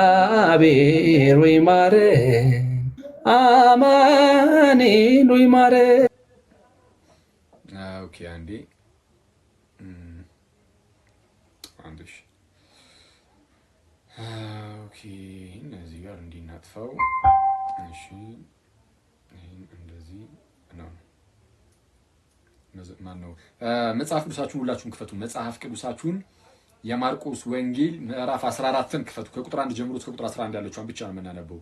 እግዚአብሔር ወይ ማረን፣ አማኑኤል ወይ ማረን። ኦኬ አንዴ አንድሽ ኦኬ እነዚህ ጋር እንዲናጥፈው እሺ ይሄን እንደዚህ ነው። ማን ነው መጽሐፍ ቅዱሳችሁን ሁላችሁም ክፈቱ። መጽሐፍ ቅዱሳችሁን የማርቆስ ወንጌል ምዕራፍ 14ን ክፈቱ። ከቁጥር 1 ጀምሮ እስከ ቁጥር 11 ያለችውን ብቻ ነው የምናነበው።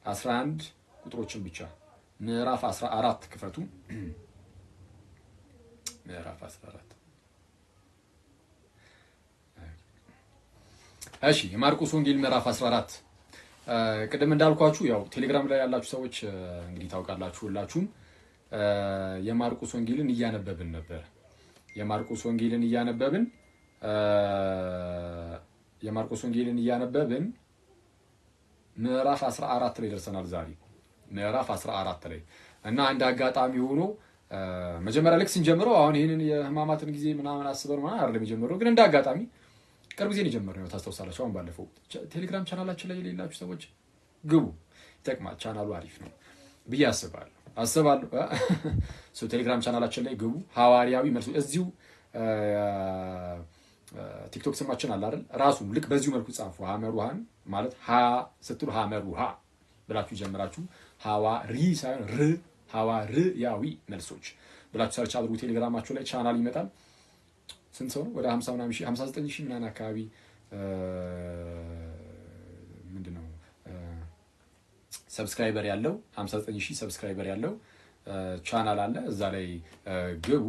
11 ቁጥሮችን ብቻ። ምዕራፍ 14 ክፈቱ። ምዕራፍ 14 እሺ የማርቆስ ወንጌል ምዕራፍ 14 ቅድም እንዳልኳችሁ ያው ቴሌግራም ላይ ያላችሁ ሰዎች እንግዲህ ታውቃላችሁ ሁላችሁም የማርቆስ ወንጌልን እያነበብን ነበር። የማርቆስ ወንጌልን እያነበብን ምዕራፍ 14 ላይ ደርሰናል ዛሬ ምዕራፍ 14 ላይ እና አንድ አጋጣሚ ሆኖ መጀመሪያ ልክ ስንጀምረው አሁን ይሄንን የሕማማትን ጊዜ ምናምን አስበን ማለት አይደለም የጀመረው፣ ግን እንደ አጋጣሚ ቅርብ ጊዜ ነው የጀመረው። ታስታውሳላችሁ። አሁን ባለፈው ቴሌግራም ቻናላችን ላይ የሌላችሁ ሰዎች ግቡ፣ ይጠቅማል። ቻናሉ አሪፍ ነው ብዬ አስባለሁ። ቴሌግራም ቻናላችን ላይ ግቡ። ሐዋርያዊ መልሱ እዚሁ ቲክቶክ ስማችን አለ አይደል? ራሱ ልክ በዚሁ መልኩ ጻፉ። ሐመሩሃን ማለት ሀ ስትሉ ሐመሩሃ ብላችሁ ጀምራችሁ ሐዋሪ ሳይሆን ር ሐዋርያዊ መልሶች ብላችሁ ሰርች አድርጉ። ቴሌግራማችሁ ላይ ቻናል ይመጣል። ስንት ሰው ነው? ወደ 50 ምናምን ሺህ 59 ሺህ ምናምን አካባቢ ምንድነው ሰብስክራይበር ያለው 59 ሺህ ሰብስክራይበር ያለው ቻናል አለ። እዛ ላይ ግቡ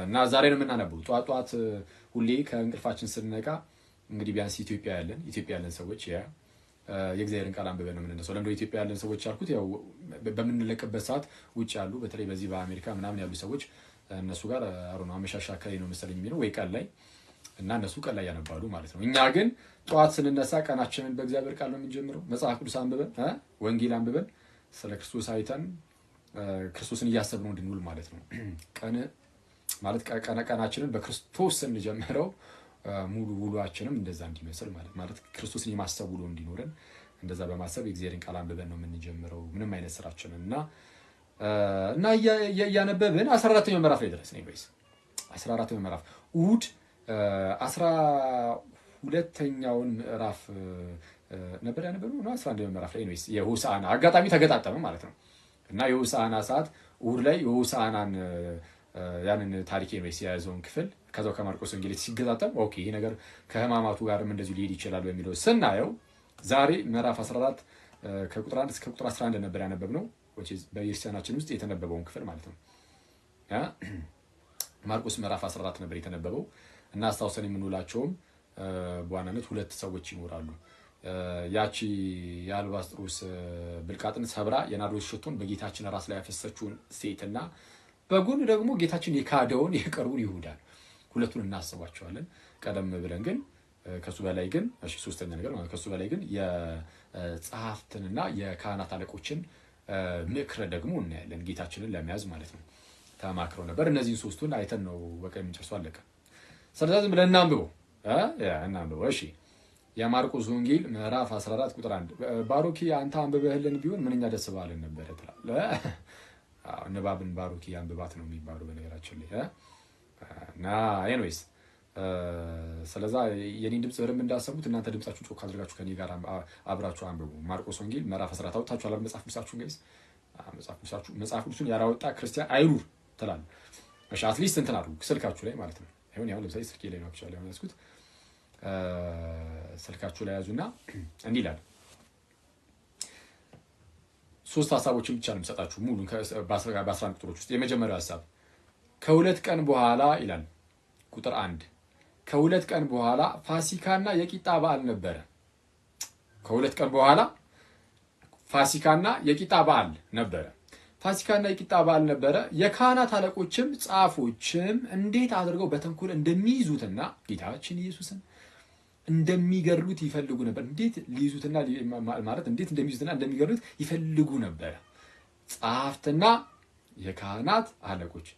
እና ዛሬ ነው የምናነበው። ጧት ሁሌ ከእንቅልፋችን ስንነቃ እንግዲህ ቢያንስ ኢትዮጵያ ያለን ሰዎች የእግዚአብሔርን ቃል አንብበን ነው የምንነሳው። ለምንድነው ኢትዮጵያ ያለን ሰዎች ያልኩት? ያው በምንለቅበት ሰዓት ውጭ ያሉ በተለይ በዚህ በአሜሪካ ምናምን ያሉ ሰዎች እነሱ ጋር ነው አመሻሻ አካባቢ ነው መሰለኝ የሚለው ወይ ቀን ላይ እና እነሱ ቀን ላይ ያነባሉ ማለት ነው። እኛ ግን ጠዋት ስንነሳ ቀናችንን በእግዚአብሔር ቃል ነው የምንጀምረው። መጽሐፍ ቅዱስ አንብበን ወንጌል አንብበን ስለ ክርስቶስ አይተን ክርስቶስን እያሰብነው እንድንውል ማለት ነው። ቀን ማለት ቀናችንን በክርስቶስ ስንጀምረው ሙሉ ውሏችንም እንደዛ እንዲመስል ማለት ክርስቶስን የማሰብ ውሎ እንዲኖረን እንደዛ በማሰብ የእግዚአብሔርን ቃል አንብበን ነው የምንጀምረው ምንም አይነት ስራችንን እና እያነበብን 14ኛው ምዕራፍ ላይ ደረስን። ወይስ 14ኛው ምዕራፍ እሑድ 12ኛውን ምዕራፍ ነበር ያነበብነው ነው 11ኛው ምዕራፍ ላይ ነው። የሆሳዕና አጋጣሚ ተገጣጠመ ማለት ነው እና የሆሳዕና ሰዓት እሑድ ላይ የሆሳዕናን ያንን ታሪክ ነው የያዘውን ክፍል ከዛው ከማርቆስ ወንጌል ሲገጣጠም ኦኬ ይሄ ነገር ከሕማማቱ ጋርም እንደዚሁ ሊሄድ ይችላል በሚለው ስናየው ዛሬ ምዕራፍ 14 ከቁጥር 1 እስከ ቁጥር 11 ነበር ያነበብነው በቤተክርስቲያናችን ውስጥ የተነበበውን ክፍል ማለት ነው። ማርቆስ ምዕራፍ 14 ነበር የተነበበው እና አስታውሰን የምንውላቸውም በዋናነት ሁለት ሰዎች ይኖራሉ። ያቺ የአልባስጥሮስ ብልቃጥን ሰብራ የናርዶስ ሽቶን በጌታችን ራስ ላይ ያፈሰችውን ሴትና በጎን ደግሞ ጌታችን የካደውን የቅርቡን ይሁዳን ሁለቱን እናስባቸዋለን። ቀደም ብለን ግን ከሱ በላይ ግን ሶስተኛ ነገር ማለት ከሱ በላይ ግን የጸሐፍትንና የካህናት አለቆችን ምክር ደግሞ እናያለን። ጌታችንን ለመያዝ ማለት ነው ተማክረው ነበር። እነዚህን ሶስቱን አይተን ነው በቃ የምንጨርሰው አለቀ። ስለዚህ ብለን እናንብበው። እሺ የማርቆስ ወንጌል ምዕራፍ 14 ቁጥር 1 ባሮኪ አንተ አንብበህልን ቢሆን ምንኛ ደስ ባለን ነበር ትላለህ። ንባብን ባሮኪ አንብባት ነው የሚባለው በነገራችን ላይ እና ኤኒዌይስ ስለዛ የኔን ድምጽ በደንብ እንዳሰቡት እናንተ ድምጻችሁን ጮክ አድርጋችሁ ከኔ ጋር አብራችሁ አንብቡ። ማርቆስ ወንጌል ምዕራፍ 14 አውጥታችሁ አላል መጽሐፍ ቅዱሳችሁን ጋይስ መጽሐፍ ቅዱሱን ያላወጣ ክርስቲያን አይኑር ትላለህ። እሺ አትሊስት እንትን አድርጉ ስልካችሁ ላይ ማለት ነው። ይሁን ያው ለምሳሌ ስልኬ ላይ ነው አክቹዋሊ አሁን ያዝኩት ስልካችሁ ላይ ያዙና እንዲህ ይላል። ሶስት ሐሳቦችን ብቻ ነው የምሰጣችሁ ሙሉ በ11 ቁጥሮች ውስጥ። የመጀመሪያው ሐሳብ ከሁለት ቀን በኋላ ይላል ቁጥር 1 ከሁለት ቀን በኋላ ፋሲካና የቂጣ በዓል ነበረ። ከሁለት ቀን በኋላ ፋሲካና የቂጣ በዓል ነበረ። ፋሲካና የቂጣ በዓል ነበረ። የካህናት አለቆችም ጻፎችም እንዴት አድርገው በተንኮል እንደሚይዙትና ጌታችን ኢየሱስን እንደሚገድሉት ይፈልጉ ነበር። እንዴት ሊይዙትና ማለት እንዴት እንደሚይዙትና እንደሚገድሉት ይፈልጉ ነበር። ጸሐፍትና የካህናት አለቆች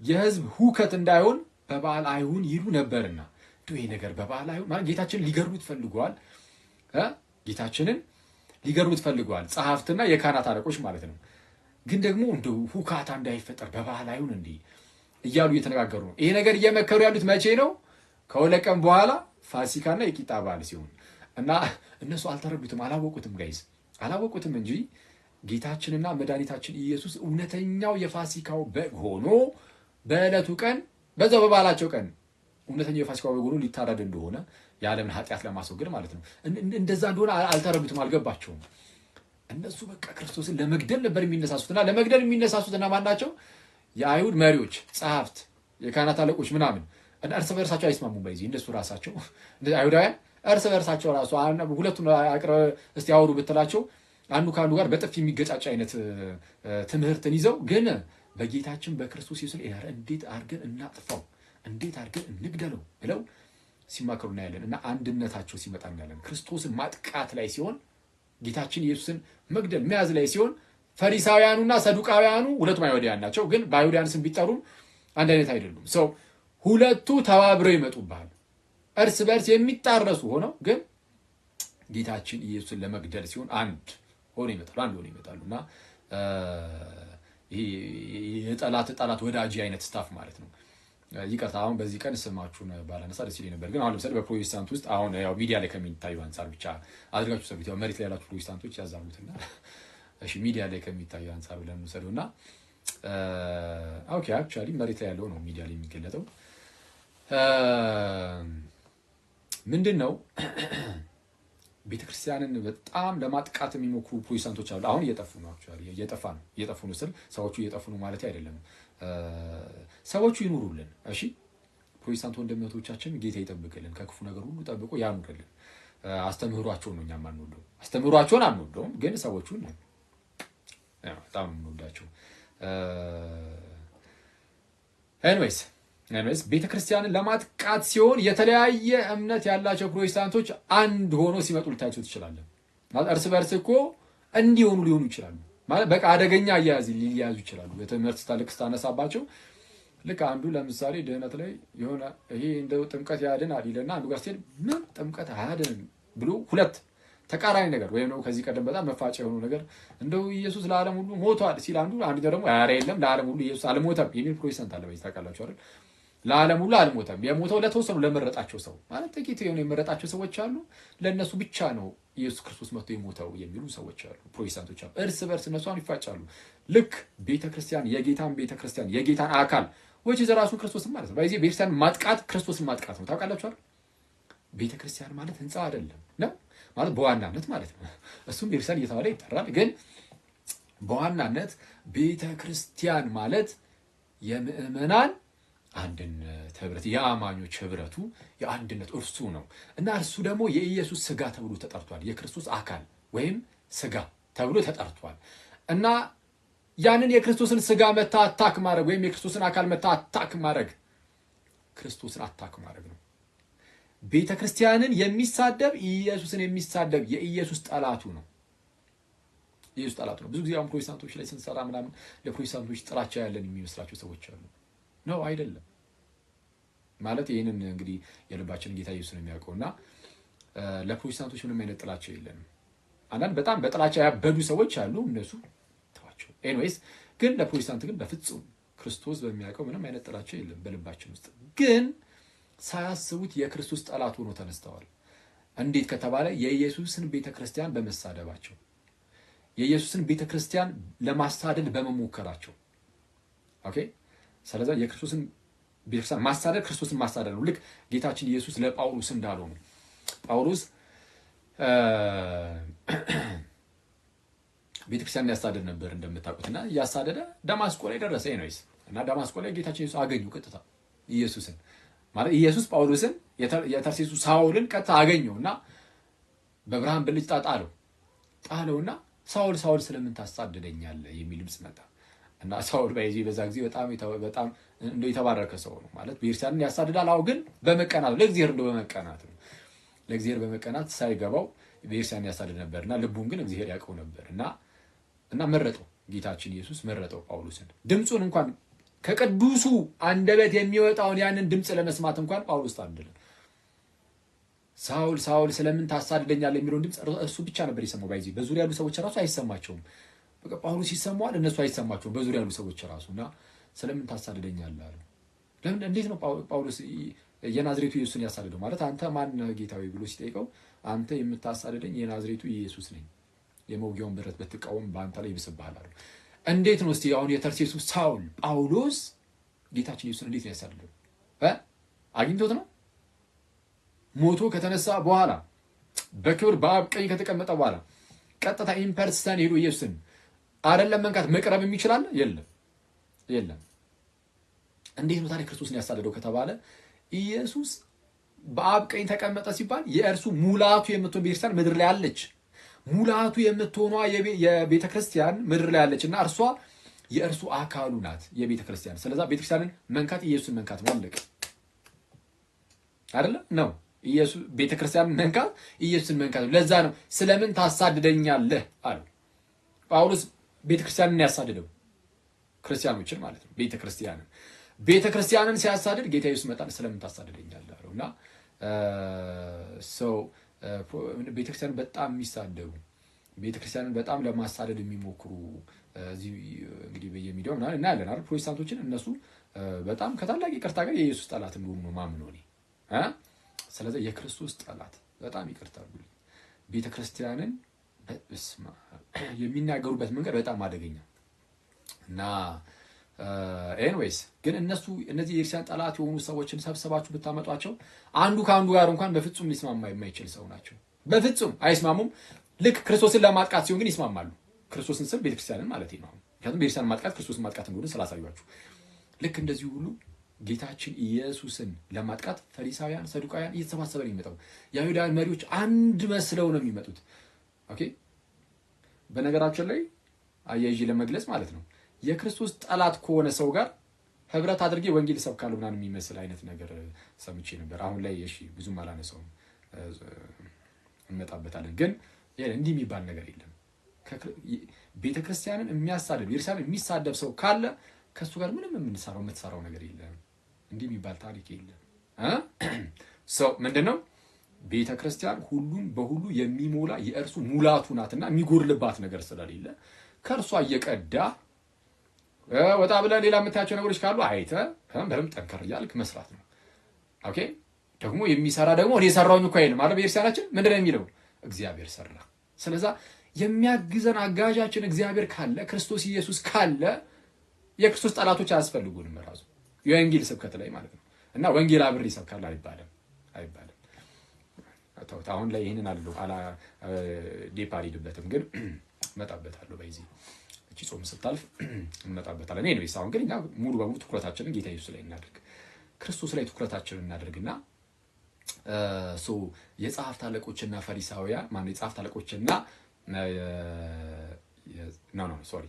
የሕዝብ ሁከት እንዳይሆን በበዓል አይሁን ይሉ ነበርና ይሄ ነገር በበዓል አይሁን ማለት ጌታችንን ሊገድሉት ፈልገዋል። ጌታችንን ሊገድሉት ፈልገዋል ጸሐፍትና የካህናት አለቆች ማለት ነው። ግን ደግሞ እንደው ሁካታ እንዳይፈጠር በበዓል አይሁን እንዴ እያሉ እየተነጋገሩ ነው። ይሄ ነገር እየመከሩ ያሉት መቼ ነው? ከሁለት ቀን በኋላ ፋሲካና የቂጣ በዓል ሲሆን እና እነሱ አልተረዱትም፣ አላወቁትም። ጋይዝ አላወቁትም እንጂ ጌታችንና መድኃኒታችን ኢየሱስ እውነተኛው የፋሲካው በግ ሆኖ በዕለቱ ቀን በዛው በበዓላቸው ቀን እውነተኛው የፋሲካው በግ ሆኖ ሊታረድ እንደሆነ የዓለምን ኃጢአት ለማስወገድ ማለት ነው። እንደዛ እንደሆነ አልተረዱትም፣ አልገባቸውም። እነሱ በቃ ክርስቶስን ለመግደል ነበር የሚነሳሱትና ለመግደል የሚነሳሱትና ማን ናቸው? የአይሁድ መሪዎች፣ ጸሐፍት፣ የካህናት አለቆች ምናምን እርስ በእርሳቸው አይስማሙም። በዚህ እንደሱ ራሳቸው አይሁዳውያን እርስ በእርሳቸው ራሱ ሁለቱን አቅርበህ እስቲ አውሩ ብትላቸው አንዱ ከአንዱ ጋር በጥፊ የሚገጫጭ አይነት ትምህርትን ይዘው ግን በጌታችን በክርስቶስ ኢየሱስ እንዴት አድርገን እናጥፋው፣ እንዴት አድርገን እንግደለው ብለው ሲማከሩ እናያለን። እና አንድነታቸው ሲመጣ እናያለን። ክርስቶስን ማጥቃት ላይ ሲሆን፣ ጌታችን ኢየሱስን መግደል መያዝ ላይ ሲሆን፣ ፈሪሳውያኑና ሰዱቃውያኑ ሁለቱም አይሁዳውያን ናቸው፣ ግን በአይሁዳውያን ስም ቢጠሩም አንድ አይነት አይደሉም። ሰው ሁለቱ ተባብረው ይመጡብሃል። እርስ በርስ የሚጣረሱ ሆነው ግን ጌታችን ኢየሱስን ለመግደል ሲሆን አንድ ሆኖ ይመጣሉ እና ይሄ የጠላት ወዳጅ አይነት ስታፍ ማለት ነው። ይቅርታ አሁን በዚህ ቀን ስማችሁን ባላነሳ ደስ ይለኝ ነበር፣ ግን አሁን ለምሳሌ በፕሮቴስታንት ውስጥ አሁን ያው ሚዲያ ላይ ከሚታዩ አንጻር ብቻ አድርጋችሁ ሰብት ያው መሬት ላይ ያላችሁ ፕሮቴስታንቶች ያዛሉትና እሺ ሚዲያ ላይ ከሚታዩ አንጻር ብለን እንውሰደውና ኦኬ አክቹአሊ መሬት ላይ ያለው ነው ሚዲያ ላይ የሚገለጠው ምንድነው? ቤተክርስቲያንን በጣም ለማጥቃት የሚሞክሩ ፕሮቴስታንቶች አሉ። አሁን እየጠፉ ነው። አክቹአሊ እየጠፉ ነው ስል ሰዎቹ እየጠፉ ነው ማለት አይደለም። ሰዎቹ ይኑሩልን። እሺ ፕሮቴስታንት ወንድሞቻችን ጌታ ይጠብቅልን፣ ከክፉ ነገር ሁሉ ጠብቆ ያኑርልን። አስተምህሯቸውን ነው እኛም አንወደው፣ አስተምህሯቸውን አንወደውም፣ ግን ሰዎቹን በጣም እንወዳቸው። ኤኒዌይስ ቤተክርስቲያንን ለማጥቃት ሲሆን የተለያየ እምነት ያላቸው ፕሮቴስታንቶች አንድ ሆኖ ሲመጡ ልታቸው ትችላለን። ማለት እርስ በርስ እኮ እንዲሆኑ ሊሆኑ ይችላሉ። ማለት በቃ አደገኛ ሊያዙ ይችላሉ። በትምህርት ስታልክ ስታነሳባቸው ልክ አንዱ ለምሳሌ ድህነት ላይ የሆነ ይሄ እንደው ጥምቀት ያድናል ይልና አንዱ ጋር ስትሄድ ምን ጥምቀት አያድንም ብሎ ሁለት ተቃራኒ ነገር ወይም ነው ከዚህ ቀደም በጣም መፋጫ የሆኑ ነገር እንደው ኢየሱስ ለዓለም ሁሉ ሞቷል ሲል አንዱ ደግሞ ኧረ የለም ለዓለም ሁሉ ኢየሱስ አልሞተም የሚል ፕሮቴስታንት አለ። በዚህ ታውቃላችሁ አይደል? ለዓለም ሁሉ አልሞተም። የሞተው ለተወሰኑ ለመረጣቸው ሰው ማለት ጥቂት የሆኑ የመረጣቸው ሰዎች አሉ። ለእነሱ ብቻ ነው ኢየሱስ ክርስቶስ መጥቶ የሞተው የሚሉ ሰዎች አሉ፣ ፕሮቴስታንቶች አሉ። እርስ በርስ እነሷን ይፋጫሉ። ልክ ቤተክርስቲያን የጌታን አካል ወይ ዘራሱን ክርስቶስን ማለት ነው። በዚህ ቤተክርስቲያን ማጥቃት ክርስቶስን ማጥቃት ነው። ታውቃላችሁ አይደል? ቤተክርስቲያን ማለት ህንጻ አይደለም ነው ማለት በዋናነት ማለት ነው። እሱም ቤተክርስቲያን እየተባለ ይጠራል። ግን በዋናነት ቤተክርስቲያን ማለት የምእመናን አንድነት ህብረት፣ የአማኞች ህብረቱ የአንድነት እርሱ ነው እና እርሱ ደግሞ የኢየሱስ ስጋ ተብሎ ተጠርቷል። የክርስቶስ አካል ወይም ስጋ ተብሎ ተጠርቷል እና ያንን የክርስቶስን ስጋ መታ አታክ ማድረግ ወይም የክርስቶስን አካል መታ አታክ ማድረግ ክርስቶስን አታክ ማድረግ ነው። ቤተክርስቲያንን የሚሳደብ ኢየሱስን የሚሳደብ የኢየሱስ ጠላቱ ነው። ኢየሱስ ጠላቱ ነው። ብዙ ጊዜ አሁን ፕሮቴስታንቶች ላይ ስንሰራ ምናምን ለፕሮቴስታንቶች ጥላቻ ያለን የሚመስላቸው ሰዎች አሉ። ነው አይደለም። ማለት ይህንን እንግዲህ የልባችንን ጌታ ኢየሱስ ነው የሚያውቀውና ለፕሮቴስታንቶች ምንም አይነት ጥላቻ የለንም። አንዳንድ በጣም በጥላቻ ያበዱ ሰዎች አሉ፣ እነሱ ተዋቸው። ኤኒዌይስ ግን ለፕሮቴስታንት ግን በፍጹም ክርስቶስ በሚያውቀው ምንም አይነት ጥላቻ የለም በልባችን ውስጥ። ግን ሳያስቡት የክርስቶስ ጠላት ሆኖ ተነስተዋል። እንዴት ከተባለ የኢየሱስን ቤተክርስቲያን በመሳደባቸው፣ የኢየሱስን ቤተክርስቲያን ለማሳደድ በመሞከራቸው። ኦኬ ስለዚህ የክርስቶስን ቤተክርስቲያን ማሳደድ ክርስቶስን ማሳደድ ነው። ልክ ጌታችን ኢየሱስ ለጳውሎስ እንዳለው ነው። ጳውሎስ ቤተክርስቲያን ያሳደድ ነበር እንደምታውቁትና እያሳደደ ደማስቆ ላይ ደረሰ። ኤኒዌይስ እና ደማስቆ ላይ ጌታችን ኢየሱስ አገኙ ቀጥታ ኢየሱስን ማለት ኢየሱስ ጳውሎስን የተርሴሱ ሳውልን ቀጥታ አገኘውና በብርሃን ብልጭታ ጣለውና ሳውል ስለምን ታሳደደኛለህ የሚል ድምጽ መጣ። እና ሳውል በዛ ጊዜ በጣም እንደው የተባረከ ሰው ነው ማለት ቤተክርስቲያንን ያሳድዳል። አዎ ግን በመቀናት ለእግዚአብሔር እንደው በመቀናት ነው። ለእግዚአብሔር በመቀናት ሳይገባው ቤተክርስቲያንን ያሳድድ ነበርና ልቡን ግን እግዚአብሔር ያውቀው ነበርና መረጠው። ጌታችን ኢየሱስ መረጠው ጳውሎስን። ድምጹን እንኳን ከቅዱሱ አንደበት የሚወጣውን ያንን ድምጽ ለመስማት እንኳን ጳውሎስ ታደለ። ሳውል ሳውል ስለምን ታሳድደኛለህ የሚለውን ድምፅ እሱ ብቻ ነበር የሰማው። ባይዚ በዙሪያ ያሉ ሰዎች ራሱ አይሰማቸውም። በቃ ጳውሎስ ይሰማዋል፣ እነሱ አይሰማቸውም፣ በዙሪያ ያሉ ሰዎች ራሱ እና ስለምን ታሳድደኛለህ አለ። ለምን እንዴት ነው ጳውሎስ የናዝሬቱ ኢየሱስን ያሳድደው? ማለት አንተ ማን ነህ ጌታዊ ብሎ ሲጠይቀው አንተ የምታሳድደኝ የናዝሬቱ ኢየሱስ ነኝ፣ የመውጊያውን ብረት ብትቃወም በአንተ ላይ ይብስብሃል አለ። እንዴት ነው እስቲ አሁን የተርሴሱ ሳውል ጳውሎስ ጌታችን ኢየሱስን እንዴት ነው ያሳድደው? አግኝቶት ነው? ሞቶ ከተነሳ በኋላ በክብር በአብ ቀኝ ከተቀመጠ በኋላ ቀጥታ ኢምፐርሰን ሄዶ ኢየሱስን አይደለም መንካት መቅረብ የሚችላል? የለም። እንዴት ነው ታዲያ ክርስቶስን ያሳደደው ከተባለ ኢየሱስ በአብ ቀኝ ተቀመጠ ሲባል የእርሱ ሙላቱ የምትሆን ቤተክርስቲያን ምድር ላይ አለች። ሙላቱ የምትሆኗ የቤተ ክርስቲያን ምድር ላይ አለች እና እርሷ የእርሱ አካሉ ናት የቤተ ክርስቲያን። ስለዛ ቤተክርስቲያንን መንካት ኢየሱስን መንካት ማለቅ አይደለ ነው። ኢየሱስ ቤተክርስቲያንን መንካት ኢየሱስን መንካት። ለዛ ነው ስለምን ታሳድደኛለህ አለው ጳውሎስ። ቤተክርስቲያንን ያሳድደው ክርስቲያኖችን ማለት ነው። ቤተክርስቲያንን ሲያሳድድ ጌታ ኢየሱስ መጣን ስለምን ታሳድደኛለህ አለው እና ቤተክርስቲያንን በጣም የሚሳደቡ ቤተክርስቲያንን በጣም ለማሳደድ የሚሞክሩ እዚህ እንግዲህ በየሚዲያው ምናምን እናያለን አይደል? ፕሮቴስታንቶችን እነሱ በጣም ከታላቅ ይቅርታ ጋር የኢየሱስ ጠላት እንደሆኑ ነው ማምነው እኔ። ስለዚህ የክርስቶስ ጠላት በጣም ይቅርታ አድርጉልኝ፣ ቤተክርስቲያንን የሚናገሩበት መንገድ በጣም አደገኛ እና ኤንዌይስ ግን እነዚህ የክርስቲያን ጠላት የሆኑ ሰዎችን ሰብስባችሁ ብታመጧቸው አንዱ ከአንዱ ጋር እንኳን በፍጹም ሊስማማ የማይችል ሰው ናቸው። በፍጹም አይስማሙም። ልክ ክርስቶስን ለማጥቃት ሲሆን ግን ይስማማሉ። ክርስቶስን ስል ቤተክርስቲያንን ማለት ነው። ምክንያቱም ቤተክርስቲያን ማጥቃት ክርስቶስን ማጥቃት እንደሆነ ስላሳዩአችሁ። ልክ እንደዚህ ሁሉ ጌታችን ኢየሱስን ለማጥቃት ፈሪሳውያን፣ ሰዱቃውያን እየተሰባሰበ ነው የሚመጣው። የአይሁዳውያን መሪዎች አንድ መስለው ነው የሚመጡት። ኦኬ። በነገራችን ላይ አያይዤ ለመግለጽ ማለት ነው የክርስቶስ ጠላት ከሆነ ሰው ጋር ህብረት አድርጌ ወንጌል ሰብካለሁ ምናምን የሚመስል አይነት ነገር ሰምቼ ነበር። አሁን ላይ እሺ ብዙም አላነሳውም፣ እንመጣበታለን። ግን እንዲህ የሚባል ነገር የለም። ቤተክርስቲያንን የሚያሳድድ ቤተክርስቲያንን የሚሳደብ ሰው ካለ ከሱ ጋር ምንም የምትሰራው ነገር የለም። እንዲህ የሚባል ታሪክ የለም። ሰው ምንድነው? ቤተክርስቲያን ሁሉን በሁሉ የሚሞላ የእርሱ ሙላቱ ናትና የሚጎድልባት ነገር ስለሌለ ከእርሷ እየቀዳ ወጣ ብለህ ሌላ የምታያቸው ነገሮች ካሉ አይተህ በደምብ ጠንከር እያልክ መስራት ነው። ኦኬ። ደግሞ የሚሰራ ደግሞ እኔ ሰራሁኝ እኮ አይልም ማለት ቤተክርስቲያናችን ምንድነው የሚለው? እግዚአብሔር ሰራ። ስለዛ የሚያግዘን አጋዣችን እግዚአብሔር ካለ ክርስቶስ ኢየሱስ ካለ የክርስቶስ ጠላቶች አያስፈልጉንም። ራሱ የወንጌል ስብከት ላይ ማለት ነው። እና ወንጌል አብሬ ይሰብካል አይባልም። አሁን ላይ ይሄንን ዴፓሪድበትም ግን መጣበታለሁ በዚህ እቺ ጾም ስታልፍ እንመጣበታለን። እኔ ነው አሁን ግን እኛ ሙሉ በሙሉ ትኩረታችንን ጌታ ኢየሱስ ላይ እናድርግ፣ ክርስቶስ ላይ ትኩረታችንን እናድርግና የጸሐፍት አለቆችና ፈሪሳውያን የጸሐፍት አለቆችና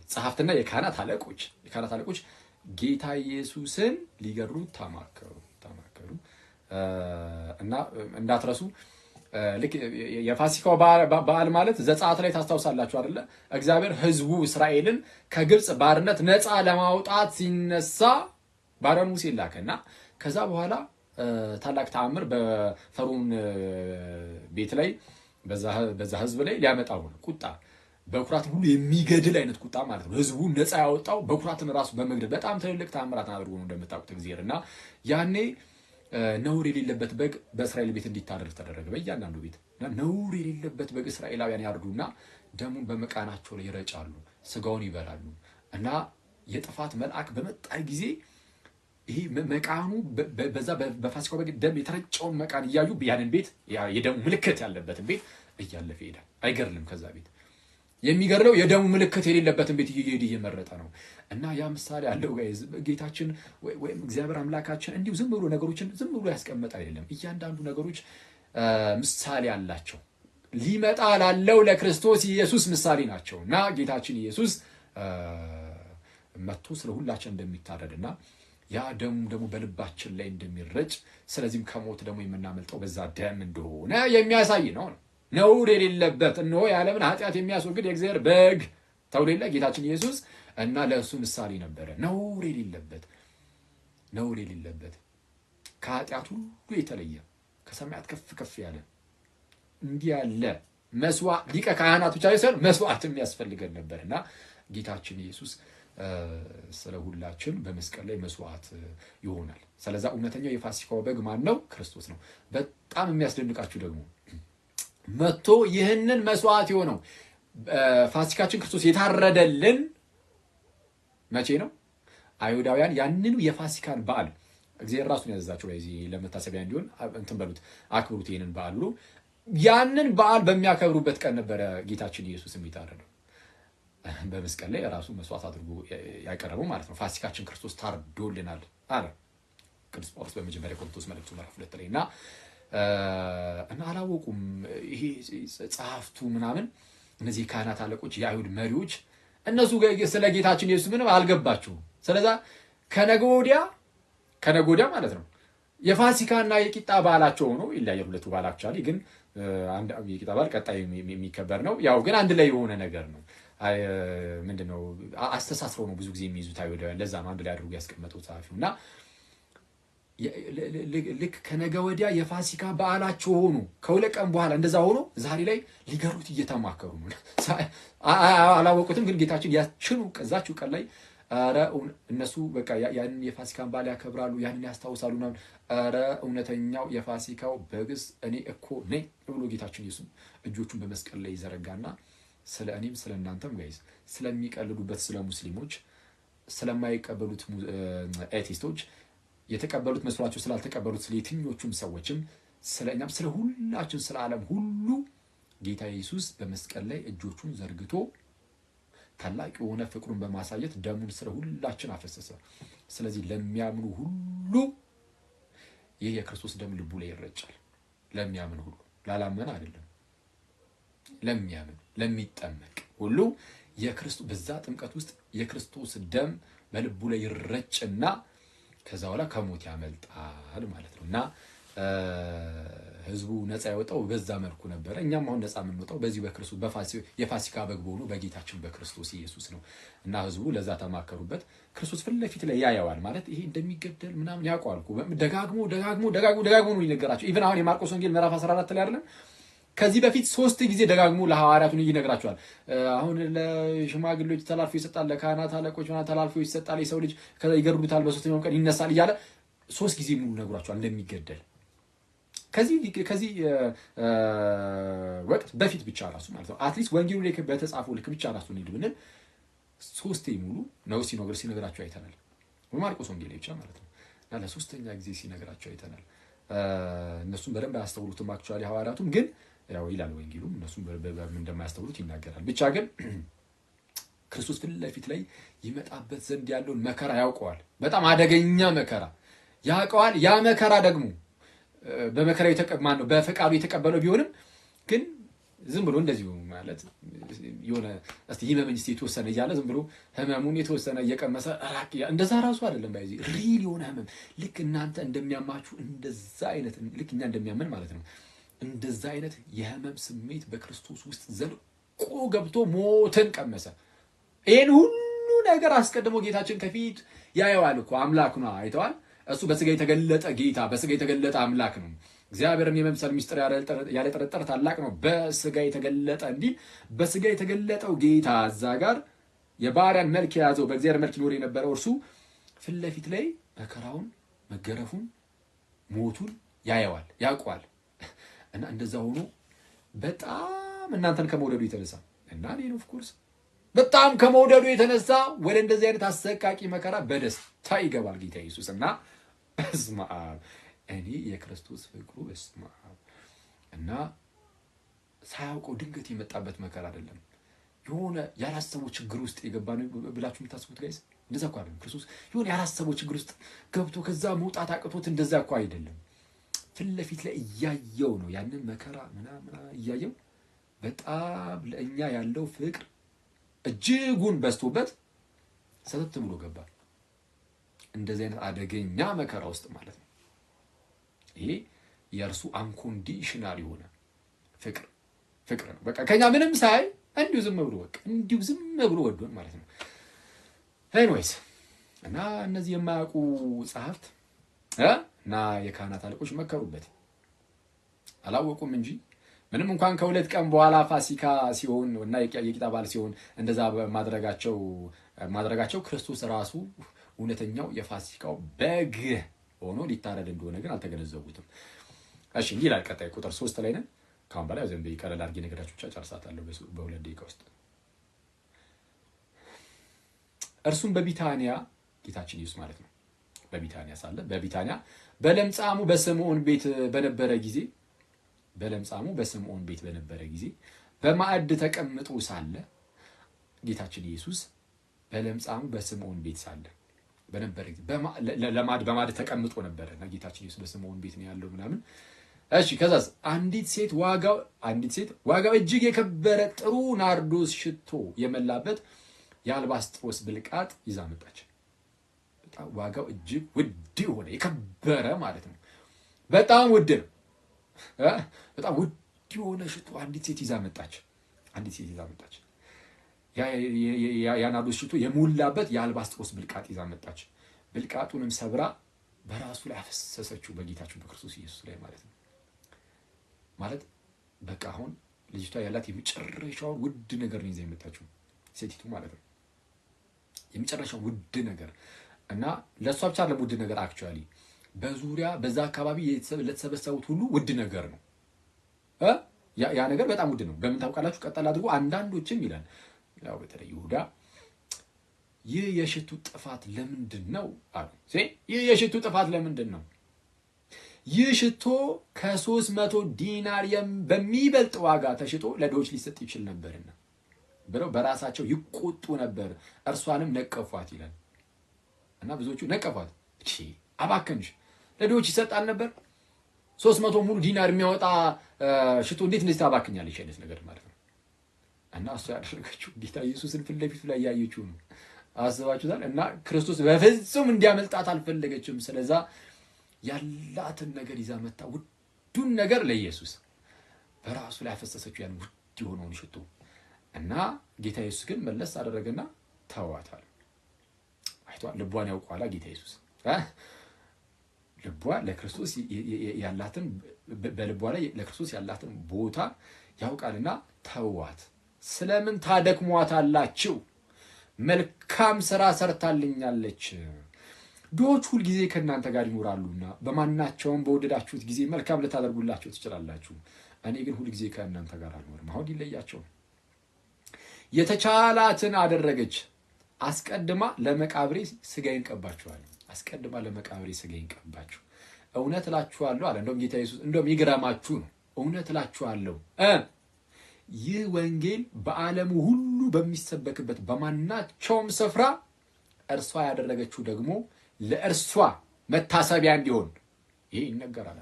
ጸሐፍትና የካህናት አለቆች ጌታ ኢየሱስን ሊገድሉት ተማከሩ እና እንዳትረሱ ልክ የፋሲካው በዓል ማለት ዘጸአት ላይ ታስታውሳላችሁ አይደለ? እግዚአብሔር ሕዝቡ እስራኤልን ከግብጽ ባርነት ነፃ ለማውጣት ሲነሳ ባሪያውን ሙሴ ላከና ከዛ በኋላ ታላቅ ተአምር በፈርዖን ቤት ላይ በዛ ሕዝብ ላይ ሊያመጣ ሆነ። ቁጣ በኩራትን ሁሉ የሚገድል አይነት ቁጣ ማለት ነው። ሕዝቡ ነፃ ያወጣው በኩራትን ራሱ በመግደል በጣም ትልልቅ ተአምራትን አድርጎ ነው እንደምታውቁት እግዚአብሔር እና ያኔ ነውር የሌለበት በግ በእስራኤል ቤት እንዲታረድ ተደረገ። በእያንዳንዱ ቤት ነውር የሌለበት በግ እስራኤላውያን ያርዱና ደሙን በመቃናቸው ላይ ይረጫሉ፣ ስጋውን ይበላሉ እና የጥፋት መልአክ በመጣ ጊዜ ይሄ መቃኑ በዛ በፋሲካው በግ ደም የተረጨውን መቃን እያዩ ያንን ቤት የደሙ ምልክት ያለበትን ቤት እያለፈ ይሄዳል። አይገርልም። ከዛ ቤት የሚገርለው የደሙ ምልክት የሌለበትን ቤት እየመረጠ ነው። እና ያ ምሳሌ አለው ጋይዝ። ጌታችን ወይም እግዚአብሔር አምላካችን እንዲሁ ዝም ብሎ ነገሮችን ዝም ብሎ ያስቀመጠ አይደለም። እያንዳንዱ ነገሮች ምሳሌ አላቸው። ሊመጣ ላለው ለክርስቶስ ኢየሱስ ምሳሌ ናቸው። እና ጌታችን ኢየሱስ መጥቶ ስለ ሁላችን እንደሚታረድና ያ ደሙ ደግሞ በልባችን ላይ እንደሚረጭ ስለዚህም ከሞት ደግሞ የምናመልጠው በዛ ደም እንደሆነ የሚያሳይ ነው። ነውር የሌለበት እነሆ የዓለምን ኃጢአት የሚያስወግድ የእግዚአብሔር በግ ተብሎ የለ ጌታችን ኢየሱስ እና ለእሱ ምሳሌ ነበረ። ነውር የሌለበት ከኃጢአት ሁሉ የተለየ ከሰማያት ከፍ ከፍ ያለ እንዲህ ያለ መስዋዕት ሊቀ ካህናት ብቻ ሳይሆን መስዋዕትም ያስፈልገን ነበርና ጌታችን ኢየሱስ ስለ ሁላችን በመስቀል ላይ መስዋዕት ይሆናል። ስለዛ እውነተኛው የፋሲካው በግ ማን ነው? ክርስቶስ ነው። በጣም የሚያስደንቃችሁ ደግሞ መጥቶ ይህንን መስዋዕት የሆነው ፋሲካችን ክርስቶስ የታረደልን መቼ ነው? አይሁዳውያን ያንኑ የፋሲካን በዓል እግዚአብሔር ራሱን ያዘዛቸው በዚህ ለመታሰቢያ እንዲሆን እንትን በሉት አክብሩት ይህንን በዓል ብሎ ያንን በዓል በሚያከብሩበት ቀን ነበረ ጌታችን ኢየሱስ የሚታረደው። በመስቀል ላይ ራሱ መስዋዕት አድርጎ ያቀረበው ማለት ነው። ፋሲካችን ክርስቶስ ታርዶልናል አለ ቅዱስ ጳውሎስ በመጀመሪያ ቆሮንቶስ መልእክቱ ምዕራፍ 2 ላይ እና አላወቁም። ይሄ ጸሐፍቱ ምናምን እነዚህ ካህናት አለቆች፣ የአይሁድ መሪዎች እነሱ ስለ ጌታችን ኢየሱስ ምንም አልገባቸውም። ስለዛ ከነገ ወዲያ ማለት ነው የፋሲካና የቂጣ በዓላቸው ሆኖ ይለያያል። ሁለቱ በዓላቸው አለ፣ ግን አንድ የቂጣ በዓል ቀጣይ የሚከበር ነው። ያው ግን አንድ ላይ የሆነ ነገር ነው። ምንድነው አስተሳስረው ነው ብዙ ጊዜ የሚይዙት አይሁዳውያን። ለዛ ነው አንድ ላይ አድርጎ ያስቀመጡት ጸሐፊው። እና ልክ ከነገ ወዲያ የፋሲካ በዓላቸው ሆኖ ከሁለት ቀን በኋላ እንደዛ ሆኖ ዛሬ ላይ ሊገሩት እየተማከሩ ነው። አላወቁትም፣ ግን ጌታችን እዛችው ቀን ላይ ኧረ እነሱ በቃ ያንን የፋሲካን በዓል ያከብራሉ፣ ያንን ያስታውሳሉ። ኧረ እውነተኛው የፋሲካው በግስ እኔ እኮ ነኝ ብሎ ጌታችን ኢየሱስ እጆቹን በመስቀል ላይ ይዘረጋና ስለ እኔም ስለ እናንተም ጋይዝ ስለሚቀልዱበት ስለ ሙስሊሞች፣ ስለማይቀበሉት ኤቲስቶች፣ የተቀበሉት መስሏቸው ስላልተቀበሉት ስለ የትኞቹም ሰዎችም፣ ስለ እኛም ስለ ሁላችን ስለ ዓለም ሁሉ ጌታ ኢየሱስ በመስቀል ላይ እጆቹን ዘርግቶ ታላቅ የሆነ ፍቅሩን በማሳየት ደሙን ስለ ሁላችን አፈሰሰ። ስለዚህ ለሚያምኑ ሁሉ ይህ የክርስቶስ ደም ልቡ ላይ ይረጫል። ለሚያምን ሁሉ፣ ላላመን አይደለም። ለሚያምን ለሚጠመቅ ሁሉ የክርስቶስ በዛ ጥምቀት ውስጥ የክርስቶስ ደም በልቡ ላይ ይረጭና ከዛ በኋላ ከሞት ያመልጣል ማለት ነው። እና ህዝቡ ነፃ ያወጣው በዛ መልኩ ነበረ። እኛም አሁን ነፃ የምንወጣው በዚህ በክርስቶስ የፋሲካ በግ በሆኑ በጌታችን በክርስቶስ ኢየሱስ ነው። እና ህዝቡ ለዛ ተማከሩበት። ክርስቶስ ፊት ለፊት ላይ ያየዋል ማለት ይሄ እንደሚገደል ምናምን ያውቀዋል እኮ ደጋግሞ ነው ይነገራቸው። ኢቭን አሁን የማርቆስ ወንጌል ምዕራፍ 14 ላይ አይደለም ከዚህ በፊት 3 ጊዜ ደጋግሞ ለሐዋርያቱን ይነግራቸዋል። አሁን ለሽማግሌዎች ተላልፎ ይሰጣል፣ ለካህናት አለቆች ተላልፎ ይሰጣል፣ የሰው ልጅ ከዛ ይገርዱታል፣ በሶስተኛው ቀን ይነሳል እያለ 3 ጊዜ ሙሉ ነግሯቸዋል እንደሚገደል። ከዚህ ወቅት በፊት ብቻ ራሱ ማለት ነው አትሊስት ወንጌሉ ላይ በተጻፈው ልክ ብቻ ራሱ እንሂድ ብንል 3 ሙሉ ነው ሲነግራቸው አይተናል። በማርቆስ ወንጌል ብቻ ማለት ነው። እና ለሶስተኛ ጊዜ ሲነግራቸው አይተናል። እነሱም በደንብ አያስተውሉትም አክቹአሊ ሐዋርያቱም ግን ያው ይላል ወንጌሉም እነሱም እንደማያስተውሉት ይናገራል። ብቻ ግን ክርስቶስ ፊት ለፊት ላይ ይመጣበት ዘንድ ያለውን መከራ ያውቀዋል። በጣም አደገኛ መከራ ያውቀዋል። ያ መከራ ደግሞ በመከራው የተቀማን ነው በፈቃዱ የተቀበለው ቢሆንም ግን ዝም ብሎ እንደዚሁ ማለት የሆነ እስቲ ይመመኝ እስቲ የተወሰነ እያለ ዝም ብሎ ህመሙን የተወሰነ እየቀመሰ እንደዛ ራሱ አይደለም ባይዚ ሪል የሆነ ህመም ልክ እናንተ እንደሚያማችሁ እንደዛ አይነት ልክ እኛ እንደሚያመን ማለት ነው እንደዛ አይነት የህመም ስሜት በክርስቶስ ውስጥ ዘልቆ ገብቶ ሞትን ቀመሰ። ይሄን ሁሉ ነገር አስቀድሞ ጌታችን ከፊት ያየዋል እኮ አምላክ ነው። አይተዋል። እሱ በስጋ የተገለጠ ጌታ በስጋ የተገለጠ አምላክ ነው። እግዚአብሔርን የመምሰል ምስጢር ያለ ጥርጥር ታላቅ ነው። በስጋ የተገለጠ እንዲህ በስጋ የተገለጠው ጌታ እዛ ጋር የባሪያን መልክ የያዘው በእግዚአብሔር መልክ ይኖር የነበረው እርሱ ፊት ለፊት ላይ መከራውን፣ መገረፉን፣ ሞቱን ያየዋል ያውቀዋል። እና እንደዛ ሆኖ በጣም እናንተን ከመውደዱ የተነሳ እና እኔን ኦፍ ኮርስ በጣም ከመውደዱ የተነሳ ወደ እንደዚህ አይነት አሰቃቂ መከራ በደስታ ይገባል ጌታ ኢየሱስ። እና በስመ አብ እኔ የክርስቶስ ፍቅሩ በስመ አብ እና ሳያውቀው ድንገት የመጣበት መከራ አይደለም። የሆነ ያላሰበው ችግር ውስጥ የገባ ነው ብላችሁ የምታስቡት ጋይስ እንደዛ እኮ አይደለም። ክርስቶስ የሆነ ያላሰበው ችግር ውስጥ ገብቶ ከዛ መውጣት አቅቶት እንደዛ እኮ አይደለም። ፊት ለፊት ላይ እያየው ነው ያንን መከራ ምናምን እያየው በጣም ለእኛ ያለው ፍቅር እጅጉን በዝቶበት ሰተት ብሎ ገባ እንደዚህ አይነት አደገኛ መከራ ውስጥ ማለት ነው። ይሄ የእርሱ አንኮንዲሽናል የሆነ ፍቅር ነው። በቃ ከኛ ምንም ሳይ እንዲሁ ዝም ብሎ ወዶን ማለት ነው። ኤኒዌይስ እና እነዚህ የማያውቁ ጸሐፍት እና የካህናት አለቆች መከሩበት። አላወቁም እንጂ ምንም እንኳን ከሁለት ቀን በኋላ ፋሲካ ሲሆን እና የቂጣ በዓል ሲሆን እንደዛ ማድረጋቸው ክርስቶስ ራሱ እውነተኛው የፋሲካው በግ ሆኖ ሊታረድ እንደሆነ ግን አልተገነዘቡትም። እሺ እንዲህ ይላል ቀጣይ ቁጥር 3 ላይ ነን። ካሁን በላይ ዘንበ ይቀለል አድርጌ ነገራችሁ ብቻ ጨርሳታለሁ በ2 ደቂቃ ውስጥ። እርሱም በቢታንያ ጌታችን ኢየሱስ ማለት ነው በቢታንያ ሳለ በለምጻሙ በስምዖን ቤት በነበረ ጊዜ በማዕድ ተቀምጦ ሳለ ጌታችን ኢየሱስ በለምጻሙ በስምዖን ቤት ሳለ በነበረ ጊዜ በማዕድ ተቀምጦ ነበርና ጌታችን ኢየሱስ በስምዖን ቤት ነው ያለው ምናምን። እሺ ከዛስ አንዲት ሴት ዋጋው እጅግ የከበረ ጥሩ ናርዶስ ሽቶ የመላበት የአልባስጥሮስ ብልቃጥ ይዛ መጣች። በጣም ዋጋው እጅግ ውድ የሆነ የከበረ ማለት ነው። በጣም ውድ ነው። በጣም ውድ የሆነ ሽቶ አንዲት ሴት ይዛ መጣች። ያ ናርዶስ ሽቶ የሞላበት የአልባስጥሮስ ብልቃጥ ይዛ መጣች። ብልቃጡንም ሰብራ በራሱ ላይ አፈሰሰችው፣ በጌታችን በክርስቶስ ኢየሱስ ላይ ማለት ነው። ማለት በቃ አሁን ልጅቷ ያላት የመጨረሻውን ውድ ነገር ነው ይዛ የመጣችው ሴቲቱ ማለት ነው። የመጨረሻው ውድ ነገር እና ለሷ ብቻ አይደለም ውድ ነገር አክቹአሊ በዙሪያ በዛ አካባቢ ለተሰበሰቡት ሁሉ ውድ ነገር ነው። ያ ነገር በጣም ውድ ነው። በምን ታውቃላችሁ? ቀጠል አድርጎ አንዳንዶችም ይላል ያው በተለይ ይሁዳ ይህ የሽቱ ጥፋት ለምንድን ነው አሉ። ይህ የሽቱ ጥፋት ለምንድን ነው? ይህ ሽቶ ከ300 ዲናር በሚበልጥ ዋጋ ተሽጦ ለድሆች ሊሰጥ ይችል ነበርና ብለው በራሳቸው ይቆጡ ነበር። እርሷንም ነቀፏት ይላል እና ብዙዎቹ ነቀፏት። እሺ አባከንሽ፣ ለድሆች ይሰጣል ነበር 300 ሙሉ ዲናር የሚያወጣ ሽቶ እንዴት እንደዚህ ታባክኛለሽ አይነት ነገር ማለት ነው። እና እሷ ያደረገችው ጌታ ኢየሱስን ፊት ለፊት ላይ ያየችው ነው። አስባችሁታል? እና ክርስቶስ በፍጹም እንዲያመልጣት አልፈለገችም። ስለዛ ያላትን ነገር ይዛ መጣ፣ ውዱን ነገር ለኢየሱስ በራሱ ላይ ያፈሰሰችው ያን ውድ የሆነውን ሽቶ እና ጌታ ኢየሱስ ግን መለስ አደረገና ተዋታል። አይቷል፣ ልቧን ያውቃላ ጌታ ኢየሱስ ልቧ ለክርስቶስ ያላትን በልቧ ላይ ለክርስቶስ ያላትን ቦታ ያውቃልና ተዋት። ስለምን ታደክሟታላችሁ? መልካም ስራ ሰርታልኛለች። ድሆች ሁል ጊዜ ከእናንተ ጋር ይኖራሉና በማናቸውም በወደዳችሁት ጊዜ መልካም ልታደርጉላቸው ትችላላችሁ። እኔ ግን ሁል ጊዜ ከእናንተ ጋር አልኖርም። አሁን ይለያቸው። የተቻላትን አደረገች። አስቀድማ ለመቃብሬ ስጋዬን ቀባችኋል። እውነት እላችኋለሁ አለ። እንደውም ጌታ ኢየሱስ እንደውም ይገርማችሁ ነው። እውነት እላችኋለሁ ይህ ወንጌል በዓለሙ ሁሉ በሚሰበክበት በማናቸውም ስፍራ እርሷ ያደረገችው ደግሞ ለእርሷ መታሰቢያ እንዲሆን ይሄ ይነገራል።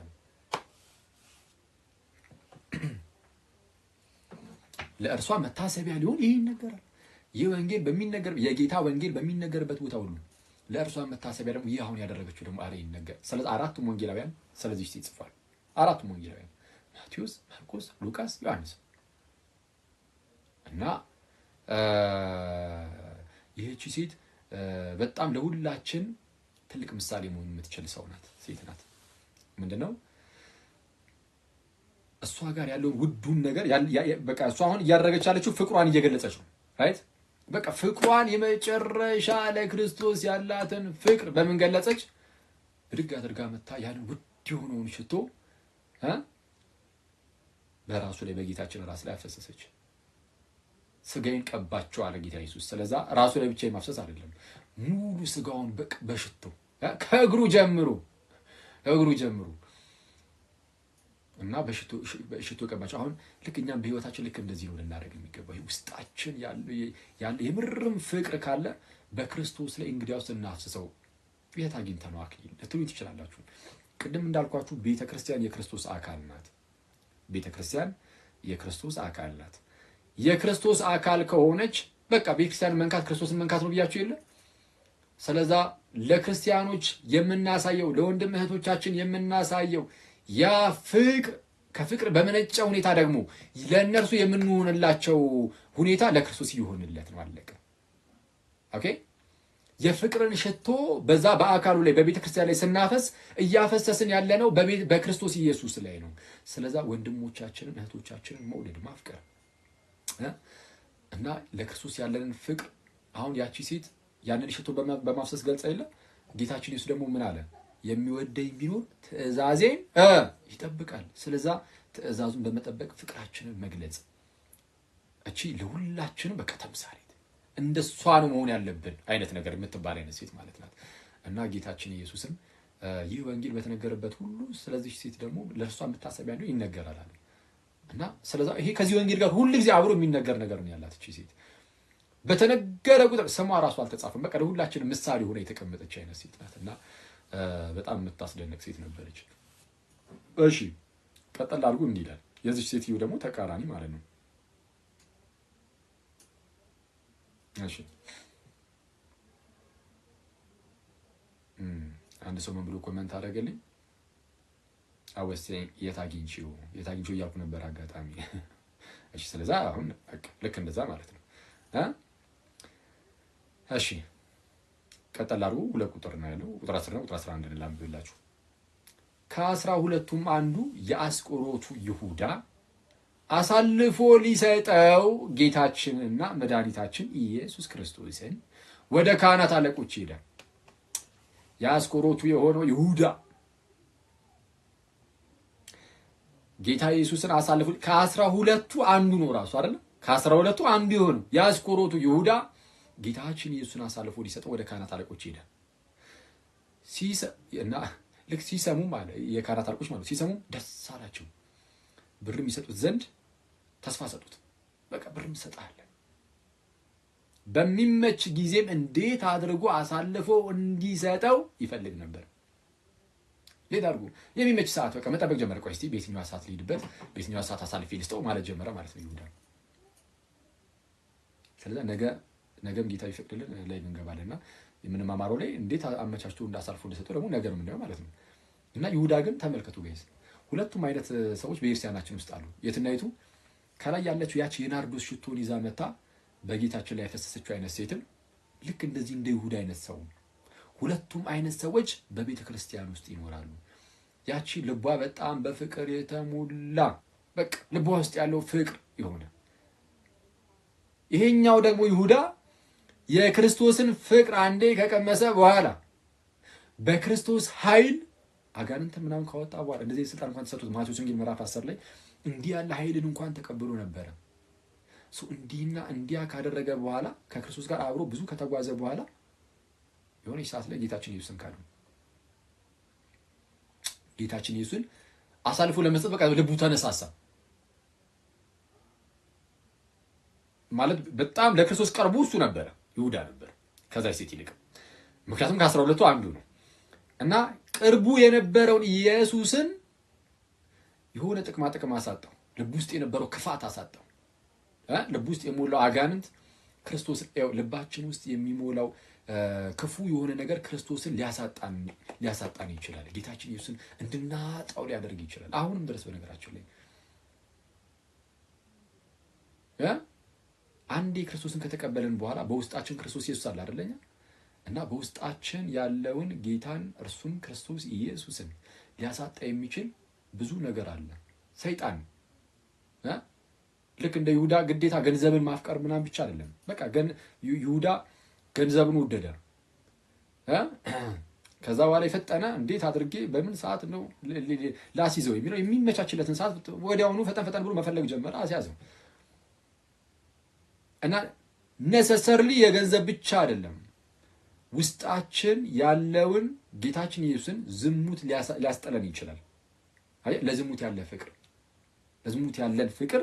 ለእርሷ መታሰቢያ ሊሆን ይሄ ይነገራል። ይህ ወንጌል በሚነገር የጌታ ወንጌል በሚነገርበት ቦታ ሁሉ ለእርሷ መታሰቢያ ደግሞ ይህ አሁን ያደረገችው ደግሞ አሬ ይነገር። ስለዚህ አራቱም ወንጌላውያን ስለዚህ ይጽፋሉ። አራቱም ወንጌላውያን ማቴዎስ፣ ማርቆስ፣ ሉቃስ፣ ዮሐንስ እና ይህቺ ሴት በጣም ለሁላችን ትልቅ ምሳሌ መሆን የምትችል ሰው ናት፣ ሴት ናት። ምንድነው እሷ ጋር ያለውን ውዱን ነገር በቃ እሷ አሁን እያደረገች ያለችው ፍቅሯን እየገለጸች ነው። ራይት በቃ ፍቅሯን የመጨረሻ ለክርስቶስ ያላትን ፍቅር በምን ገለጸች? ብድግ አድርጋ መታ ያንን ውድ የሆነውን ሽቶ በራሱ ላይ በጌታችን ራስ ላይ አፈሰሰች። ስጋዬን ቀባቸው አለ ጌታ ኢየሱስ። ስለዛ ራሱ ላይ ብቻ ማፍሰስ አይደለም፣ ሙሉ ስጋውን በሽቶ ከእግሩ ጀምሮ እና በሽቶ ቀባቸው። አሁን ልክ እኛም በህይወታችን ልክ እንደዚህ ነው ልናደርግ የሚገባው። ውስጣችን ያለ የምርም ፍቅር ካለ በክርስቶስ ላይ እንግዲያውስ እናፍስሰው። የት አግኝተ ነው አክሊል ልትሉኝ ትችላላችሁ። ቅድም እንዳልኳችሁ ቤተክርስቲያን የክርስቶስ አካል ናት። ቤተክርስቲያን የክርስቶስ አካል ናት። የክርስቶስ አካል ከሆነች በቃ ቤተክርስቲያን መንካት ክርስቶስን መንካት ነው ብያችሁ የለ። ስለዛ ለክርስቲያኖች የምናሳየው ለወንድም እህቶቻችን የምናሳየው ያ ፍቅር ከፍቅር በመነጨ ሁኔታ ደግሞ ለእነርሱ የምንሆንላቸው ሁኔታ ለክርስቶስ ይሆንለት ነው። አለቀ። ኦኬ። የፍቅርን ሽቶ በዛ በአካሉ ላይ በቤተ ክርስቲያን ላይ ስናፈስ እያፈሰስን ያለነው በክርስቶስ ኢየሱስ ላይ ነው። ስለዛ ወንድሞቻችንን እህቶቻችንን መውደድ ማፍቀር እና ለክርስቶስ ያለንን ፍቅር አሁን ያቺ ሴት ያንን ሽቶ በማፍሰስ ገልጻ የለ ጌታችን ኢየሱስ ደግሞ ምን አለ? የሚወደኝ ቢኖር ትእዛዜን ይጠብቃል። ስለዛ ትእዛዙን በመጠበቅ ፍቅራችንን መግለጽ እቺ ለሁላችንም በቃ ተምሳሌት እንደሷ ነው መሆን ያለብን አይነት ነገር የምትባል አይነት ሴት ማለት ናት። እና ጌታችን ኢየሱስም ይህ ወንጌል በተነገረበት ሁሉ ስለዚህ ሴት ደግሞ ለእርሷ መታሰቢያ ነው ይነገራል። እና ስለዛ ይሄ ከዚህ ወንጌል ጋር ሁሉ ጊዜ አብሮ የሚነገር ነገር ነው ያላት እቺ ሴት። በተነገረ ቁጥር ስሟ ራሱ አልተጻፈም። በቃ ለሁላችንም ምሳሌ ሆነ የተቀመጠች አይነት ሴት ናት እና በጣም የምታስደንቅ ሴት ነበረች። እሺ ቀጠል አድርጎ እንዲህ ይላል። የዚህ ሴትዮ ደግሞ ተቃራኒ ማለት ነው። እሺ አንድ ሰው ምን ብሎ ኮሜንት አደረገልኝ? አወስ የታጊንቺው እያልኩ ነበር አጋጣሚ። እሺ ስለዛ አሁን ልክ እንደዛ ማለት ነው። እሺ ቀጠል አድርጎ ሁለት ቁጥር ነው ያለው። ቁጥር 10 ነው። ቁጥር 11 ላንብብላችሁ። ከ12ቱም አንዱ የአስቆሮቱ ይሁዳ አሳልፎ ሊሰጠው ጌታችንና መድኃኒታችን ኢየሱስ ክርስቶስን ወደ ካህናት አለቆች ሄደ። የአስቆሮቱ የሆነው ይሁዳ ጌታ ኢየሱስን አሳልፎ ከ12ቱ አንዱ ነው ራሱ አይደል? ከ12ቱ አንዱ የሆነው የአስቆሮቱ ይሁዳ ጌታችን ኢየሱስን አሳልፎ ሊሰጠው ወደ ካህናት አለቆች ሄደ። እና ልክ ሲሰሙ ማለት የካህናት አለቆች ማለት ሲሰሙ ደስ አላቸው። ብርም ይሰጡት ዘንድ ተስፋ ሰጡት። በቃ ብርም እንሰጣለን፣ በሚመች ጊዜም እንዴት አድርጎ አሳልፎ እንዲሰጠው ይፈልግ ነበር። ሌላ አድርጎ የሚመች ሰዓት በቃ መጠበቅ ጀመረ። ቆይ እስቲ በየትኛው ሰዓት ልሂድበት፣ በየትኛው ሰዓት አሳልፌ ልስጠው ማለት ጀመረ ማለት ነው ይሁዳ። ስለዚህ ነገም ጌታ ይፈቅድልን ላይ እንገባለንና የምንማማረው ላይ እንዴት አመቻችቶ እንዳሳልፎ እንደሰጠው ደግሞ ነገር ምንድነው ማለት ነው። እና ይሁዳ ግን ተመልከቱ ጋይስ፣ ሁለቱም አይነት ሰዎች በክርስቲያናችን ውስጥ አሉ። የትናይቱ ከላይ ያለችው ያቺ የናርዶስ ሽቶን ይዛ መታ በጌታችን ላይ ያፈሰሰችው አይነት ሴትም ልክ እንደዚህ እንደ ይሁዳ አይነት ሰው፣ ሁለቱም አይነት ሰዎች በቤተ ክርስቲያን ውስጥ ይኖራሉ። ያቺ ልቧ በጣም በፍቅር የተሞላ በቃ ልቧ ውስጥ ያለው ፍቅር የሆነ፣ ይሄኛው ደግሞ ይሁዳ የክርስቶስን ፍቅር አንዴ ከቀመሰ በኋላ በክርስቶስ ኃይል አጋንንት ምናምን ካወጣ በኋላ እንደዚህ ስልጣን እንኳን ተሰጥቶት ማቴዎስ ወንጌል ምዕራፍ 10 ላይ እንዲህ ያለ ኃይልን እንኳን ተቀብሎ ነበረ። እንዲህና እንዲያ ካደረገ በኋላ ከክርስቶስ ጋር አብሮ ብዙ ከተጓዘ በኋላ የሆነ ሰዓት ላይ ጌታችን ኢየሱስን ካዱ። ጌታችን ኢየሱስን አሳልፎ ለመስጠት በቃ ልቡ ተነሳሳ ማለት በጣም ለክርስቶስ ቀርቦ እሱ ነበረ፣ ይሁዳ ነበር ከዛ ሴት ይልቅ። ምክንያቱም ከ12ቱ አንዱ ነው እና ቅርቡ የነበረውን ኢየሱስን የሆነ ጥቅም አሳጣው። ልቡ ውስጥ የነበረው ክፋት አሳጣው። ልቡ ውስጥ የሞላው አጋንንት ክርስቶስን ልባችን ውስጥ የሚሞላው ክፉ የሆነ ነገር ክርስቶስን ሊያሳጣን ይችላል። ጌታችን ኢየሱስን እንድናጣው ሊያደርግ ይችላል። አሁንም ድረስ በነገራችን ላይ አንዴ ክርስቶስን ከተቀበልን በኋላ በውስጣችን ክርስቶስ ኢየሱስ አለ አይደለኛ? እና በውስጣችን ያለውን ጌታን እርሱን ክርስቶስ ኢየሱስን ሊያሳጣ የሚችል ብዙ ነገር አለ። ሰይጣን ልክ እንደ ይሁዳ ግዴታ ገንዘብን ማፍቀር ምናምን ብቻ አይደለም። በቃ ይሁዳ ገንዘብን ወደደ። ከዛ በኋላ የፈጠነ እንዴት አድርጌ በምን ሰዓት ነው ላስይዘው የሚለው የሚመቻችለትን ሰዓት ወዲያውኑ ፈጠን ብሎ መፈለግ ጀመረ፣ አስያዘው። እና ነሰሰርሊ የገንዘብ ብቻ አይደለም፣ ውስጣችን ያለውን ጌታችን ኢየሱስን ዝሙት ሊያስጠለን ይችላል። ለዝሙት ያለን ፍቅር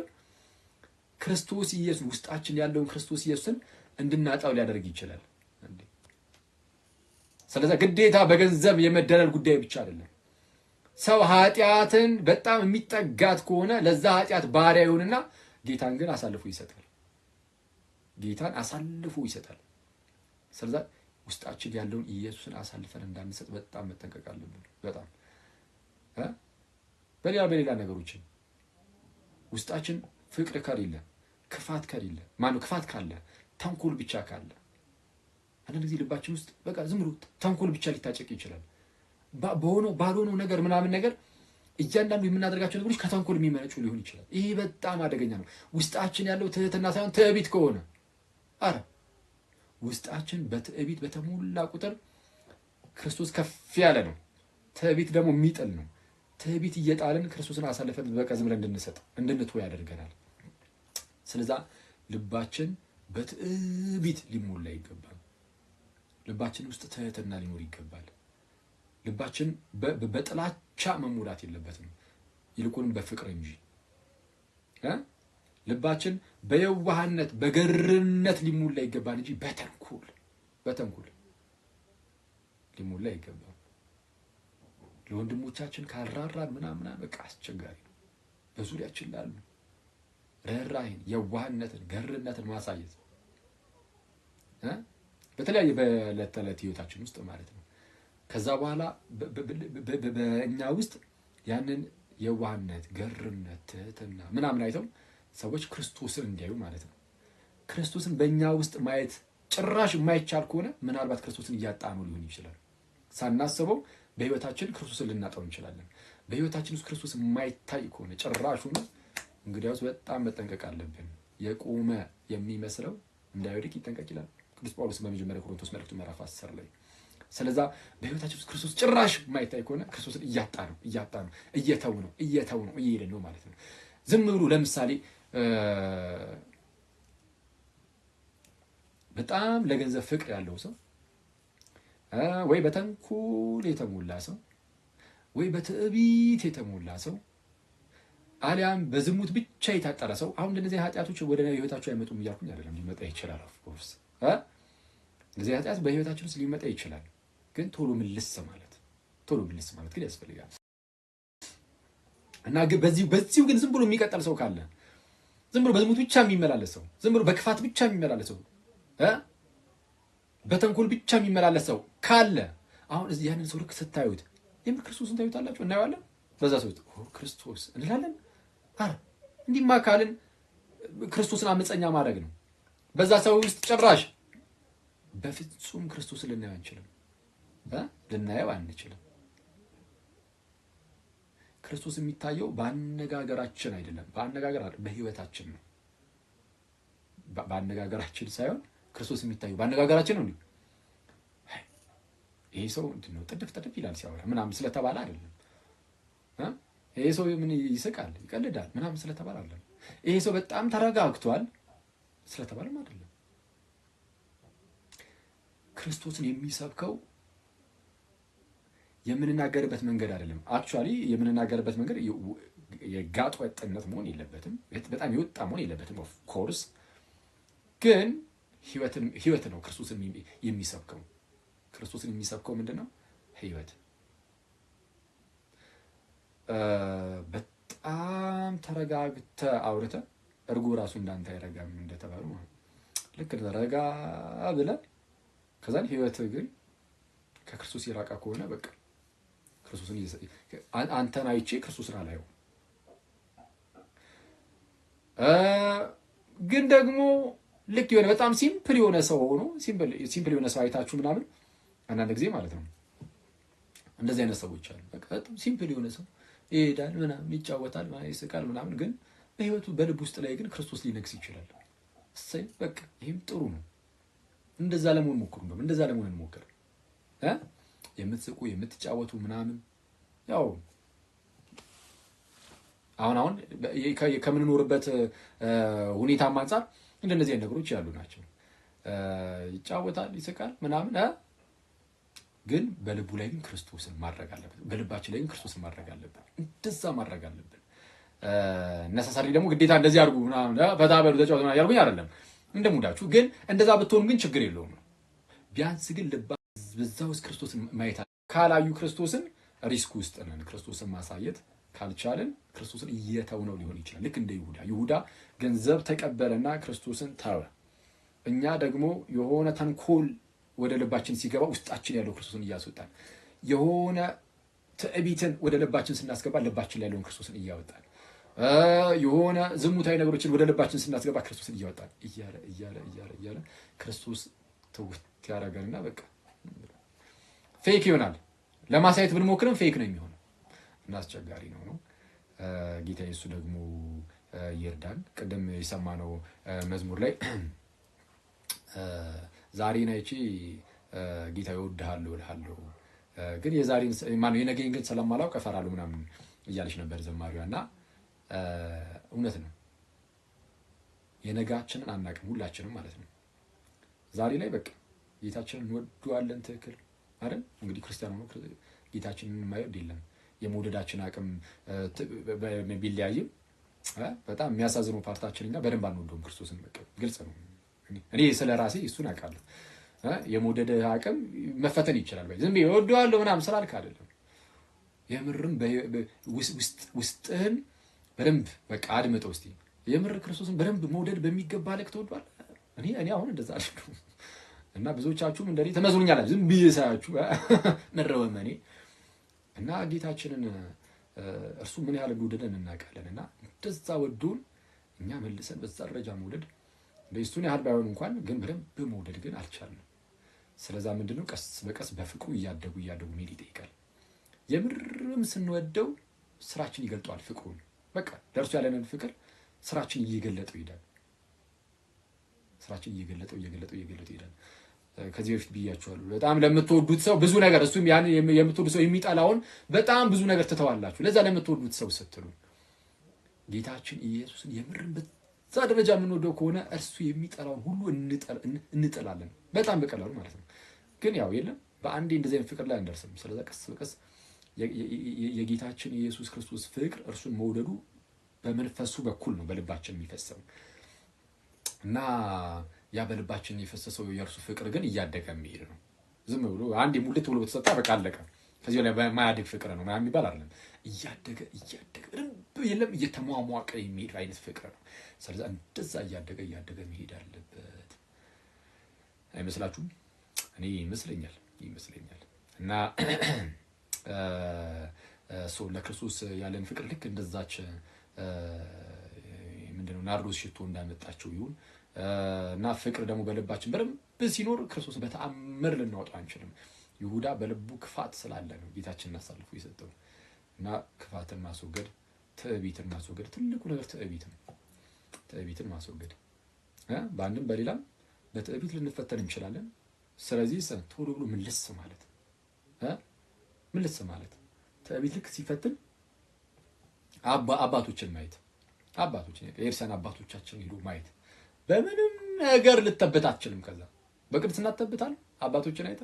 ክርስቶስ ኢየሱስ ውስጣችን ያለውን ክርስቶስ ኢየሱስን እንድናጣው ሊያደርግ ይችላል። ስለዚህ ግዴታ በገንዘብ የመደለል ጉዳይ ብቻ አይደለም። ሰው ኃጢአትን በጣም የሚጠጋት ከሆነ ለዛ ኃጢአት ባሪያ ይሆንና ጌታን ግን አሳልፎ ይሰጣል። ስለዚህ ውስጣችን ያለውን ኢየሱስን አሳልፈን እንዳንሰጥ በጣም መጠንቀቅ አለብን። በጣም በሌላ ነገሮችን ውስጣችን ፍቅር ከሌለ፣ ክፋት ካለ፣ ተንኮል ብቻ ካለ አንዳንድ ጊዜ ልባችን ውስጥ በቃ ዝም ብሎ ተንኮል ብቻ ሊታጨቅ ይችላል። ባልሆነው ነገር ምናምን ነገር እያንዳንዱ የምናደርጋቸው ነገሮች ከተንኮል የሚመነጩ ሊሆን ይችላል። ይሄ በጣም አደገኛ ነው። ውስጣችን ያለው ትህትና ሳይሆን ትዕቢት ከሆነ ውስጣችን በትዕቢት በተሞላ ቁጥር ክርስቶስ ከፍ ያለ ነው። ትዕቢት ደግሞ የሚጥል ነው። ትዕቢት እየጣልን ክርስቶስን አሳልፈን በቃ ዝም ብለን እንድንተው ያደርገናል። ስለዛ ልባችን በትዕቢት ሊሞላ ይገባል። ልባችን ውስጥ ትህትና ሊኖር ይገባል። ልባችን በጥላቻ መሞላት የለበትም፣ ይልቁንም በፍቅር እንጂ። ልባችን በየዋህነት በገርነት ሊሞላ ይገባል እንጂ በተንኮል ሊሞላ ይገባል። ለወንድሞቻችን ካልራራን ምናምን በቃ አስቸጋሪ ነው። በዙሪያችን ላሉ ርህራሄን፣ የዋህነትን፣ ገርነትን ማሳየት በተለያየ በዕለት ተዕለት ህይወታችን ውስጥ ማለት ነው። ከዛ በኋላ በእኛ ውስጥ ያንን የዋህነት፣ ገርነት፣ ትህትና ምናምን አይተው ሰዎች ክርስቶስን እንዲያዩ ማለት ነው። ክርስቶስን በእኛ ውስጥ ማየት ጭራሽ የማይቻል ከሆነ ምናልባት ክርስቶስን እያጣነው ሊሆን ይችላል። ሳናስበው በህይወታችን ክርስቶስን ልናጣው እንችላለን። በህይወታችን ውስጥ ክርስቶስ የማይታይ ከሆነ ጭራሹን እንግዲያውስ በጣም መጠንቀቅ አለብን። የቆመ የሚመስለው እንዳይወድቅ ይጠንቀቅ ይላል ቅዱስ ጳውሎስ በመጀመሪያ ቆሮንቶስ መልእክቱ ምዕራፍ 10 ላይ። ስለዛ በህይወታችን ውስጥ ክርስቶስ ጭራሽ የማይታይ ከሆነ ክርስቶስን እያጣ ነው እየተው ነው እየሄድን ነው ማለት ነው። ዝም ብሎ ለምሳሌ በጣም ለገንዘብ ፍቅር ያለው ሰው ወይ በተንኮል የተሞላ ሰው ወይ በትዕቢት የተሞላ ሰው አሊያም በዝሙት ብቻ የታጠረ ሰው አሁን እንደዚህ ኃጢአቶች ወደ ህይወታቸው አይመጡም እያልኩኝ አይደለም። ሊመጣ ይችላል ኦፍ ኮርስ እንደዚህ ኃጢአት በህይወታችን ውስጥ ሊመጣ ይችላል። ግን ቶሎ ምልስ ማለት ግን ያስፈልጋል። እና በዚሁ ግን ዝም ብሎ የሚቀጥል ሰው ካለ ዝም ብሎ በዝሙት ብቻ የሚመላለስ ሰው ዝም ብሎ በክፋት ብቻ የሚመላለስ ሰው በተንኮል ብቻ የሚመላለስ ሰው ካለ አሁን እዚህ ያንን ሰው ልክ ስታዩት የምር ክርስቶስን ታዩታላችሁ፣ እናየዋለን። በዛ ሰው ክርስቶስ እንላለን። እንዲህማ ካልን ክርስቶስን አመፀኛ ማድረግ ነው። በዛ ሰው ውስጥ ጭራሽ በፍጹም ክርስቶስን ልናየው አንችልም። ክርስቶስ የሚታየው በአነጋገራችን አይደለም፣ በህይወታችን ነው። በአነጋገራችን ሳይሆን ክርስቶስ የሚታየው በአነጋገራችን ነው። ይሄ ሰው እንትን ነው ጥድፍ ይላል ሲያወራ ምናምን ስለተባለ አይደለም። ይሄ ሰው ምን ይስቃል ይቀልዳል ምናምን ስለተባለ አይደለም። ይሄ ሰው በጣም ተረጋግቷል ስለተባለም አይደለም። ክርስቶስን የሚሰብከው የምንናገርበት መንገድ አይደለም። አክቹአሊ የምንናገርበት መንገድ የጋጥ ወጥነት መሆን የለበትም፣ በጣም የወጣ መሆን የለበትም። ኦፍ ኮርስ ግን ህይወት ነው ክርስቶስን የሚሰብከው። ክርስቶስን የሚሰብከው ምንድነው? ህይወት። በጣም ተረጋግተ አውርተ እርጎ ራሱ እንዳንተ አይረጋም እንደተባሉ ልክ ረጋ ብለ ከዛን ህይወት ግን ከክርስቶስ የራቃ ከሆነ በቃ ክርስቶስን አንተን አይቼ ክርስቶስን አላየው። ግን ደግሞ ልክ የሆነ በጣም ሲምፕል የሆነ ሰው ሆኖ ሲምፕል የሆነ ሰው አይታችሁ ምናምን አንዳንድ ጊዜ ማለት ነው እንደዚህ አይነት ሰዎች አሉ። በቃ በጣም ሲምፕል የሆነ ሰው ይሄዳል ምናምን ይጫወታል ይስቃል ምናምን፣ ግን በህይወቱ በልብ ውስጥ ላይ ግን ክርስቶስ ሊነግስ ይችላል። እሰይ በቃ ይሄም ጥሩ ነው። እንደዛ ለመሆን ሞክሩ። እንደዛ ለመሆን እንሞክር። የምትስቁ የምትጫወቱ ምናምን ያው አሁን ከምንኖርበት ሁኔታም አንፃር እንደነዚህ አይነት ነገሮች ያሉ ናቸው። ይጫወታል ይስቃል ምናምን፣ ግን በልቡ ላይ ግን ክርስቶስን ማድረግ አለበት። በልባችን ላይ ግን ክርስቶስን ማድረግ አለበት። እንደዛ ማድረግ አለብን። ነሳሳሪ ደግሞ ግዴታ እንደዚህ አድርጉ ምናምን ፈታ በሉ ተጫወቱ ምናምን ያልኩኝ አይደለም፣ እንደሙዳችሁ። ግን እንደዛ ብትሆኑ ግን ችግር የለውም። ቢያንስ ግን በዛ ውስጥ ክርስቶስን ማየት ካላዩ ክርስቶስን ሪስክ ውስጥ ነን። ክርስቶስን ማሳየት ካልቻልን ክርስቶስን እየተውነው ሊሆን ይችላል። ልክ እንደ ይሁዳ ገንዘብ ተቀበለና ክርስቶስን ተወ። እኛ ደግሞ የሆነ ተንኮል ወደ ልባችን ሲገባ ውስጣችን ያለው ክርስቶስን እያስወጣን፣ የሆነ ትዕቢትን ወደ ልባችን ስናስገባ ልባችን ላይ ያለውን ክርስቶስን እያወጣን፣ የሆነ ዝሙታዊ ነገሮችን ወደ ልባችን ስናስገባ ክርስቶስን እያወጣን እያለ ክርስቶስ ትውት ያደርገንና በቃ ፌክ ይሆናል። ለማሳየት ብንሞክርም ፌክ ነው የሚሆነው እና አስቸጋሪ ነው። ጌታ ኢየሱስ ደግሞ ይርዳን። ቅድም የሰማነው መዝሙር ላይ ዛሬን አይቼ ጌታ ይወድሃለሁ እልሃለሁ ግን የዛሬን ማነው የነገኝ ግን ስለማላውቅ እፈራለሁ ምናምን እያለች ነበር ዘማሪዋ። እና እውነት ነው፣ የነጋችንን አናውቅም ሁላችንም ማለት ነው። ዛሬ ላይ በቃ ጌታችንን እንወደዋለን ትክክል አይደል? እንግዲህ ክርስቲያን ሆኖ ጌታችንን የማይወድ የለም። የመውደዳችን አቅም ቢለያይም በጣም የሚያሳዝነው ፓርታችን እኛ በደንብ አንወደውም ክርስቶስን። በቃ ግልጽ ነው። እኔ ስለ ራሴ እሱን አውቃለሁ። የመውደድ አቅም መፈተን ይችላል። ዝም ብዬ እወደዋለሁ ምናምን ስላልክ አይደለም። የምርም ውስጥህን በደንብ በቃ አድምጠው እስቲ። የምር ክርስቶስን በደንብ መውደድ በሚገባ ልክ ትወዷል። እኔ አሁን እንደዛ አልኩ እና ብዙዎቻችሁም እንደኔ ተመዝኑኛላችሁ። ዝም ብዬ ሳያችሁ መረወመኔ እና ጌታችንን እርሱ ምን ያህል እንደወደደን እናውቃለን። እና እንደዛ ወዶን እኛ መልሰን በዛ ደረጃ መውደድ በእሱን ያህል ባይሆን እንኳን ግን በደንብ መውደድ ግን አልቻልንም። ስለዛ ምንድነው ቀስ በቀስ በፍቅሩ እያደጉ መሄድ ይጠይቃል። የምርም ስንወደው ስራችን ይገልጠዋል ፍቅሩን። በቃ ለእርሱ ያለንን ፍቅር ስራችን እየገለጠው ይሄዳል። ስራችን እየገለጠው ይሄዳል። ከዚህ በፊት ብያችኋለሁ። በጣም ለምትወዱት ሰው ብዙ ነገር እሱም ያን የምትወዱት ሰው የሚጠላውን በጣም ብዙ ነገር ትተዋላችሁ። ለዛ ለምትወዱት ሰው ስትሉ ጌታችን ኢየሱስን የምርም በዛ ደረጃ የምንወደው ከሆነ እርሱ የሚጠላውን ሁሉ እንጠላለን። በጣም በቀላሉ ማለት ነው። ግን ያው የለም በአንዴ እንደዚህ አይነት ፍቅር ላይ አንደርስም። ስለዛ ቀስ በቀስ የጌታችን ኢየሱስ ክርስቶስ ፍቅር እርሱን መውደዱ በመንፈሱ በኩል ነው በልባችን የሚፈሰው እና ያ በልባችን የፈሰሰው የእርሱ ፍቅር ግን እያደገ የሚሄድ ነው። ዝም ብሎ አንዴ ሙልት ብሎ በተሰጣ በቃ አለቀ። ከዚህ ላይ በማያድግ ፍቅር ነው ምናምን የሚባል አይደለም። እያደገ በደንብ የለም እየተሟሟቀ የሚሄድ አይነት ፍቅር ነው። ስለዚህ እንደዛ እያደገ መሄድ አለበት። አይመስላችሁም? እኔ ይመስለኛል እና ለክርስቶስ ያለን ፍቅር ልክ እንደዛች ምንድነው ናርዶስ ሽቶ እንዳመጣቸው ይሁን እና ፍቅር ደግሞ በልባችን በደንብ ሲኖር ክርስቶስ በተአምር ልናወጣው አንችልም። ይሁዳ በልቡ ክፋት ስላለ ነው ጌታችንን አሳልፎ የሰጠው። እና ክፋትን ማስወገድ፣ ትዕቢትን ማስወገድ ትልቁ ነገር ትዕቢትን ማስወገድ። በአንድም በሌላም በትዕቢት ልንፈተን እንችላለን። ስለዚህ ቶሎ ብሎ ምልስ ማለት ትዕቢት ልክ ሲፈትን አባቶችን ማየት የኤርሳን አባቶቻችን ሄዶ ማየት በምንም ነገር ልተበት አትችልም። ከዛ በቅድስና ተተብታል። አባቶችን አይተ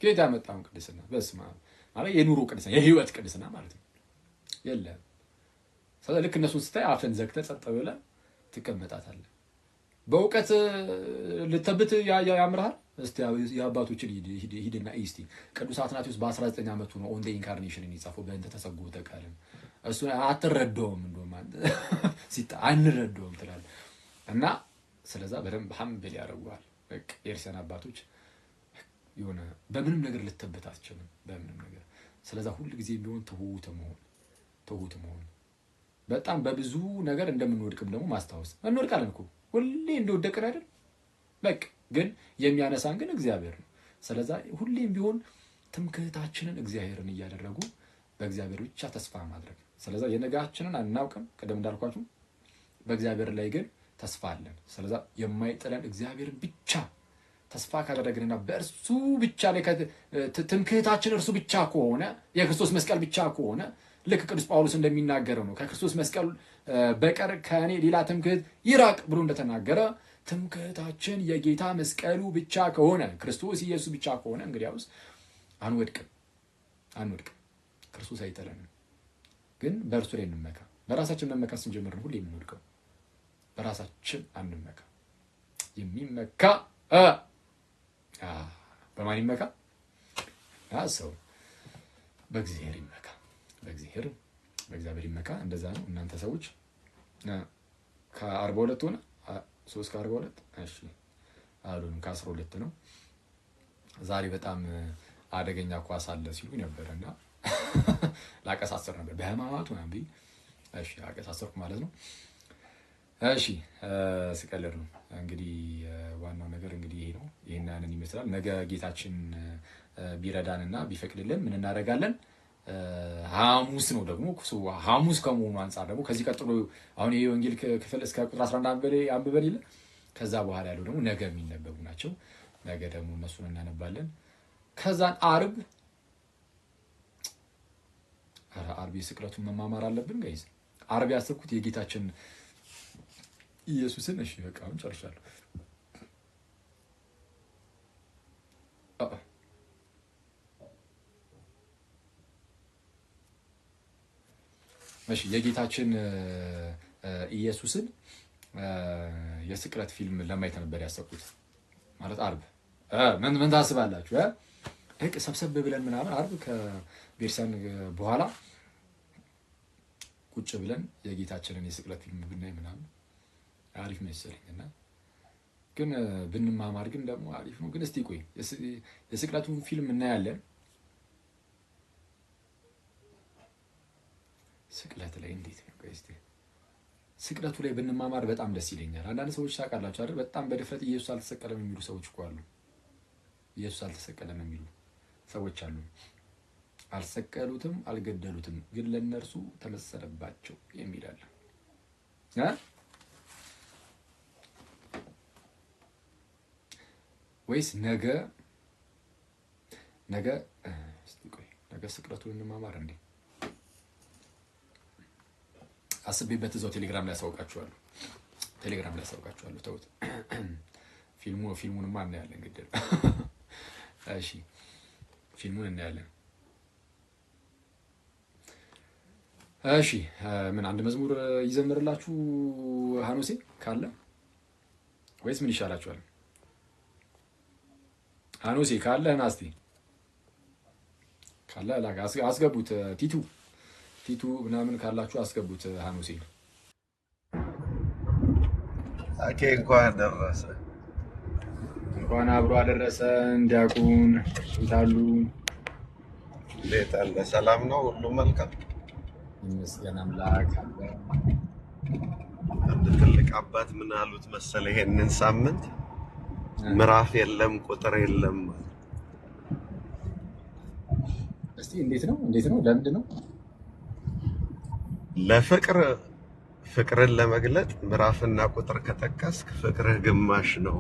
ከየት ያመጣው ቅድስና? በስመ አብ ማለት የኑሮ ቅድስና የህይወት ቅድስና ማለት ነው። የለም ስለዚህ ልክ እነሱን ስታይ አፍን ዘግተህ ጸጥ ብለህ ትቀመጣታለህ። በእውቀት ልተብት ያምርሃል። እስቲ የአባቶችን ሂድና እስቲ ቅዱስ አትናቴዎስ በ19 ዓመቱ ነው ኦን ዘ ኢንካርኔሽን የጻፈው በእንተ ተሰጎተ ቃልን። እሱ አትረዳውም እንደውም አንረዳውም ትላለህ። እና ስለዛ በደንብ ሀምብል ያደርጉሃል። በቃ የኤርሲያን አባቶች የሆነ በምንም ነገር ልተበት አትችልም በምንም ነገር። ስለዛ ሁሉ ጊዜ ቢሆን ትሁት መሆን በጣም በብዙ ነገር እንደምንወድቅም ደግሞ ማስታወስ። እንወድቃለን እኮ ሁሌ እንደወደቅን አይደል? በቃ ግን የሚያነሳን ግን እግዚአብሔር ነው። ስለዛ ሁሌም ቢሆን ትምክህታችንን እግዚአብሔርን እያደረጉ በእግዚአብሔር ብቻ ተስፋ ማድረግ። ስለዛ የነጋችንን አናውቅም። ቀደም እንዳልኳችሁ በእግዚአብሔር ላይ ግን ተስፋ አለን። ስለዛ የማይጥለን እግዚአብሔርን ብቻ ተስፋ ካደረግንና በእርሱ ብቻ ላይ ትምክህታችን እርሱ ብቻ ከሆነ የክርስቶስ መስቀል ብቻ ከሆነ ልክ ቅዱስ ጳውሎስ እንደሚናገረው ነው ከክርስቶስ መስቀል በቀር ከእኔ ሌላ ትምክህት ይራቅ ብሎ እንደተናገረ ትምክህታችን የጌታ መስቀሉ ብቻ ከሆነ ክርስቶስ ኢየሱስ ብቻ ከሆነ እንግዲያውስ አንወድቅም። ክርስቶስ አይጥለንም። ግን በእርሱ ላይ እንመካ። በራሳችን መመካ ስንጀምር ነው ሁሌ የምንወድቀው። በራሳችን አንመካ። የሚመካ በማን ይመካ? ሰው በእግዚአብሔር ይመካ። በእግዚአብሔር ይመካ። እንደዛ ነው። እናንተ ሰዎች ከ42 ሆነ 3 ከ42 እሺ አሉን ከ12 ነው። ዛሬ በጣም አደገኛ ኳስ አለ ሲሉ ነበርና ላቀሳሰር ነበር በህማማቱ አንቢ። እሺ አቀሳሰርኩ ማለት ነው። እሺ ስቀልድ ነው እንግዲህ ዋናው ነገር እንግዲህ ይሄ ነው። ይሄንን ይመስላል። ነገ ጌታችን ቢረዳንና ቢፈቅድልን ምን እናደርጋለን? ሐሙስ ነው ደግሞ ሐሙስ ከመሆኑ አንጻር ደግሞ ከዚህ ቀጥሎ አሁን ይሄ ወንጌል ክፍል እስከ ቁጥር 11 አንብበን ይለ ከዛ በኋላ ያለው ደግሞ ነገ የሚነበቡ ናቸው። ነገ ደግሞ እነሱን እናነባለን። ከዛን አርብ የስቅለቱን መማማር አለብን ጋይዝ። አርብ ያሰብኩት የጌታችን ኢየሱስን እሺ በቃ አሁን ጨርሻለሁ። እሺ የጌታችን ኢየሱስን የስቅለት ፊልም ለማየት ነበር ያሰብኩት። ማለት አርብ ምን ታስባላችሁ? እቅ ሰብሰብ ብለን ምናምን አርብ ከቤርሳን በኋላ ቁጭ ብለን የጌታችንን የስቅለት ፊልም ብናይ ምናምን አሪፍ መሰለኝ። እና ግን ብንማማር ግን ደግሞ አሪፍ ነው። ግን እስቲ ቆይ የስቅለቱን ፊልም እናያለን። ስቅለት ላይ እንዴት ነው? ቆይ እስቲ ስቅለቱ ላይ ብንማማር በጣም ደስ ይለኛል። አንዳንድ ሰዎች ታውቃላችሁ አይደል? በጣም በድፍረት ኢየሱስ አልተሰቀለም የሚሉ ሰዎች እኮ አሉ። ኢየሱስ አልተሰቀለም የሚሉ ሰዎች አሉ። አልሰቀሉትም፣ አልገደሉትም፣ ግን ለነርሱ ተመሰለባቸው የሚል አለ። ወይስ ነገ እስቲ ቆይ ነገ ስቅለቱን እንማማር እንዴ? አስቤበት እዛው ቴሌግራም ላይ ያሳውቃችኋለሁ። ተውት። ፊልሙንማ እናያለን ግድል። እሺ ፊልሙን እናያለን። እሺ ምን አንድ መዝሙር ይዘምርላችሁ ሐኖሴ ካለ ወይስ ምን ይሻላችኋል? ሐኖሴ ካለ ናስቲ ካለ አስገቡት። ቲቱ ምናምን ካላችሁ አስገቡት። ሐኖሴ አኬ እንኳን ደረሰ። እንኳን አብሮ አደረሰ። እንዲያቁን ይታሉ። እንዴት አለ? ሰላም ነው? ሁሉ መልካም ይመስገን አምላክ አለ። አንድ ትልቅ አባት ምን አሉት መሰለ? ይሄንን ሳምንት ምዕራፍ የለም ቁጥር የለም። እስቲ እንዴት ነው? ለምንድን ነው? ፍቅርን ለመግለጥ ምዕራፍና ቁጥር ከጠቀስክ ፍቅርህ ግማሽ ነው።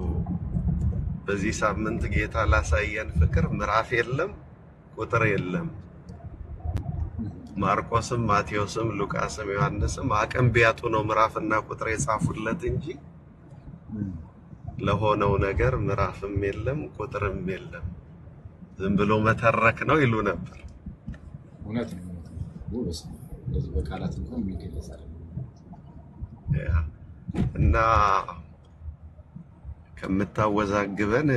በዚህ ሳምንት ጌታ ላሳየን ፍቅር ምዕራፍ የለም ቁጥር የለም። ማርቆስም ማቴዎስም ሉቃስም ዮሐንስም አቅም ቢያጡ ነው ምዕራፍና ቁጥር የጻፉለት እንጂ ለሆነው ነገር ምዕራፍም የለም ቁጥርም የለም፣ ዝም ብሎ መተረክ ነው ይሉ ነበር። እውነት ነው። ስለዚህ በቃላት እንኳን የሚገለጽ አይደለም። እና ከምታወዛግበን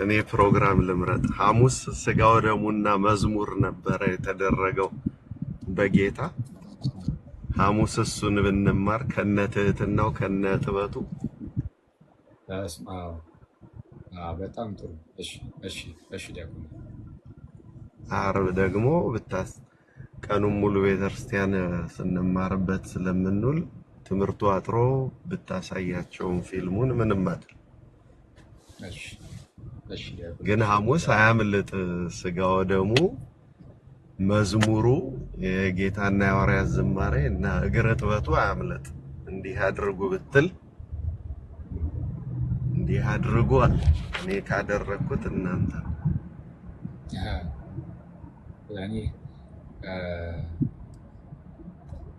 እኔ ፕሮግራም ልምረጥ። ሐሙስ ስጋው ደሙና መዝሙር ነበረ የተደረገው በጌታ ሐሙስ እሱን ብንማር ከነትህትናው ከነጥበቱ በጣም ጥሩ። እሺ ዲያቆን ዓርብ ደግሞ ቀኑን ሙሉ ቤተክርስቲያን ስንማርበት ስለምንውል ትምህርቱ አጥሮ ብታሳያቸውን ፊልሙን ምንም አይደል። ግን ሐሙስ አያምልጥ። ስጋው ደሙ መዝሙሩ የጌታና የሐዋርያት ዝማሬ እና እግረ ጥበቱ አያምልጥ። እንዲህ አድርጉ ብትል እንዲህ አድርጉ። እኔ ካደረኩት እናንተ ያኔ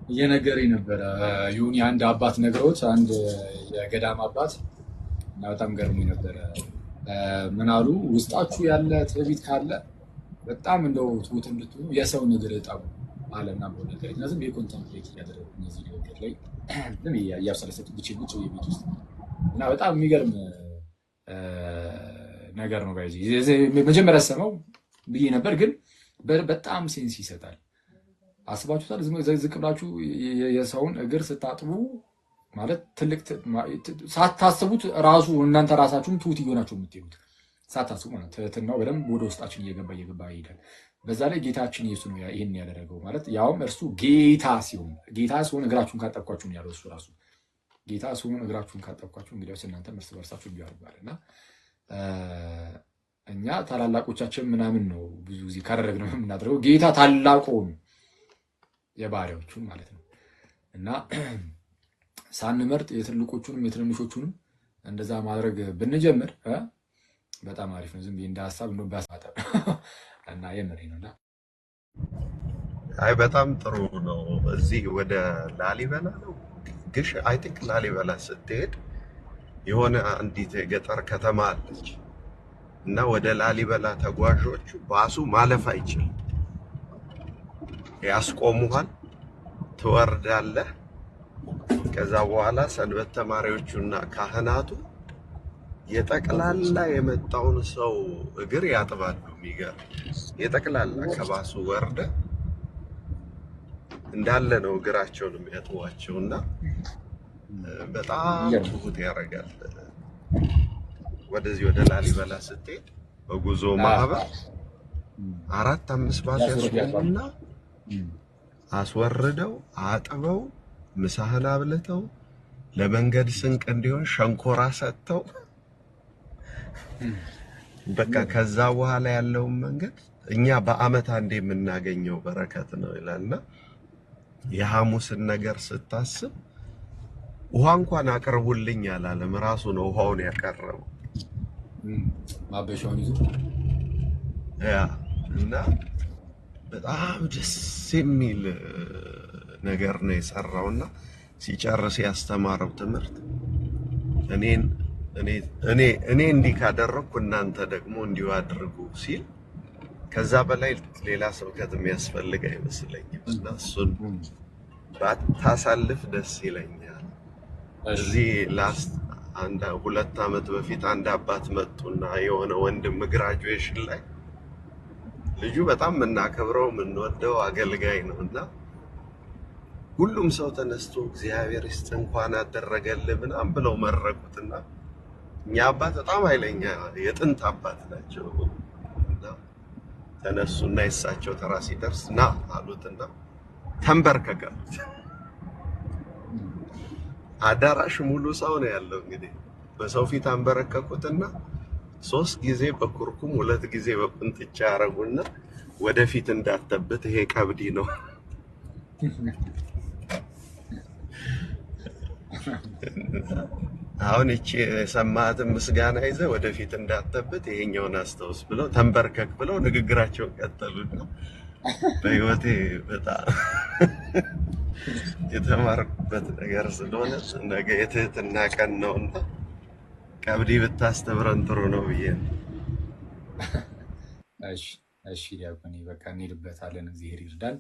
እየነገረኝ ነበረ። ይሁን አንድ አባት ነግረውት፣ አንድ የገዳም አባት እና በጣም ገርሞኝ ነበረ። ምን አሉ? ውስጣችሁ ያለ ትዕቢት ካለ በጣም እንደው ትሁት እንድትሆኑ የሰውን እግር እጠቡ አለና ነገር እና ዝም የኮንተምፕሌት እያደረጉ እነዚህ ነገር ላይ ዝም እያብሰለሰቱ ቁጭ የቤት ውስጥ እና በጣም የሚገርም ነገር ነው። ጋይዚ መጀመሪያ ሰማው ብዬ ነበር፣ ግን በጣም ሴንስ ይሰጣል። አስባችሁታል? ዝቅ ብላችሁ የሰውን እግር ስታጥቡ ማለት ትልቅ ሳታስቡት ራሱ እናንተ ራሳችሁም ትሁት እየሆናችሁ የምትሄዱት ሳታስቡ ማለት ትህትናው በደንብ ወደ ውስጣችን እየገባ ይሄዳል። በዛ ላይ ጌታችን ኢየሱስ ነው ይህን ያደረገው ማለት ያውም እርሱ ጌታ ሲሆን እግራችሁን ካጠብኳችሁ ያለው እሱ ራሱ ጌታ ስሙን እግራችሁን ካጠብኳችሁ እንግዲያውስ እናንተ እርስ በርሳችሁ እንዲሁ አድርጓል። እና እኛ ታላላቆቻችን ምናምን ነው ብዙ ጊዜ ካደረግነው የምናደርገው፣ ጌታ ታላቁን የባሪያዎቹን ማለት ነው። እና ሳንመርጥ የትልቆቹንም የትንንሾቹንም እንደዛ ማድረግ ብንጀምር በጣም አሪፍ ነው። ዝም ብዬ እንደ ሀሳብ እንደው ባስማጠር እና የምሬ ነውና አይ በጣም ጥሩ ነው። እዚህ ወደ ላሊበላ ነው ግሽ አይ ቲንክ ላሊበላ ስትሄድ የሆነ አንዲት የገጠር ከተማ አለች እና ወደ ላሊበላ ተጓዦቹ ባሱ ማለፍ አይችልም። ያስቆሙሃል፣ ትወርዳለህ። ከዛ በኋላ ሰንበት ተማሪዎቹና ካህናቱ የጠቅላላ የመጣውን ሰው እግር ያጥባሉ። የሚገርም የጠቅላላ ከባሱ ወርደ እንዳለ ነው እግራቸውን የሚያጥቧቸው እና በጣም ትሁት ያደርጋል። ወደዚህ ወደ ላሊበላ ስትሄድ በጉዞ ማህበር 4-5 ባስ ያስቆሙና አስወርደው አጥበው ምሳህን አብልተው ለመንገድ ስንቅ እንዲሆን ሸንኮራ ሰጥተው በቃ ከዛ በኋላ ያለውን መንገድ እኛ በአመት አንዴ የምናገኘው በረከት ነው ይላልና የሐሙስን ነገር ስታስብ ውሃ እንኳን አቅርቡልኝ አላለም። ራሱ ነው ውሃውን ያቀረበው ማበሻውን ይዞ ያ እና በጣም ደስ የሚል ነገር ነው የሰራውና ሲጨርስ ያስተማረው ትምህርት እኔ እንዲህ ካደረኩ እናንተ ደግሞ እንዲሁ አድርጉ ሲል ከዛ በላይ ሌላ ስብከት የሚያስፈልግ አይመስለኝም። እና እሱን ባታሳልፍ ደስ ይለኛል። እዚህ ላስት 2 ዓመት በፊት አንድ አባት መጡና የሆነ ወንድም ግራጁዌሽን ላይ ልጁ በጣም የምናከብረው የምንወደው አገልጋይ ነው እና ሁሉም ሰው ተነስቶ እግዚአብሔር ይስጥ እንኳን አደረገልህ ምናምን ብለው መረቁትና እኛ አባት በጣም ኃይለኛ የጥንት አባት ናቸው እና ተነሱና የሳቸው ተራ ሲደርስ ና አሉትና ተንበርከከሉት። አዳራሽ ሙሉ ሰው ነው ያለው። እንግዲህ በሰው ፊት አንበረከኩትና 3 ጊዜ በኩርኩም 2 ጊዜ በቁንጥጫ ያረጉና ወደፊት እንዳተበት ይሄ ቀብዲ ነው አሁን እቺ ሰማዕትን ምስጋና ይዘ ወደፊት እንዳተበት ይሄኛውን አስተውስ ብለው ተንበርከክ ብለው ንግግራቸውን ቀጠሉና በህይወቴ በጣም የተማርኩበት ነገር ስለሆነ ነገ የትህትና ቀን ነውና ቀብዲ ብታስተምረን ጥሩ ነው ብዬ ነው። እሺ ዲያቆኔ በቃ እንሄድበታለን። እግዚአብሔር ይርዳን።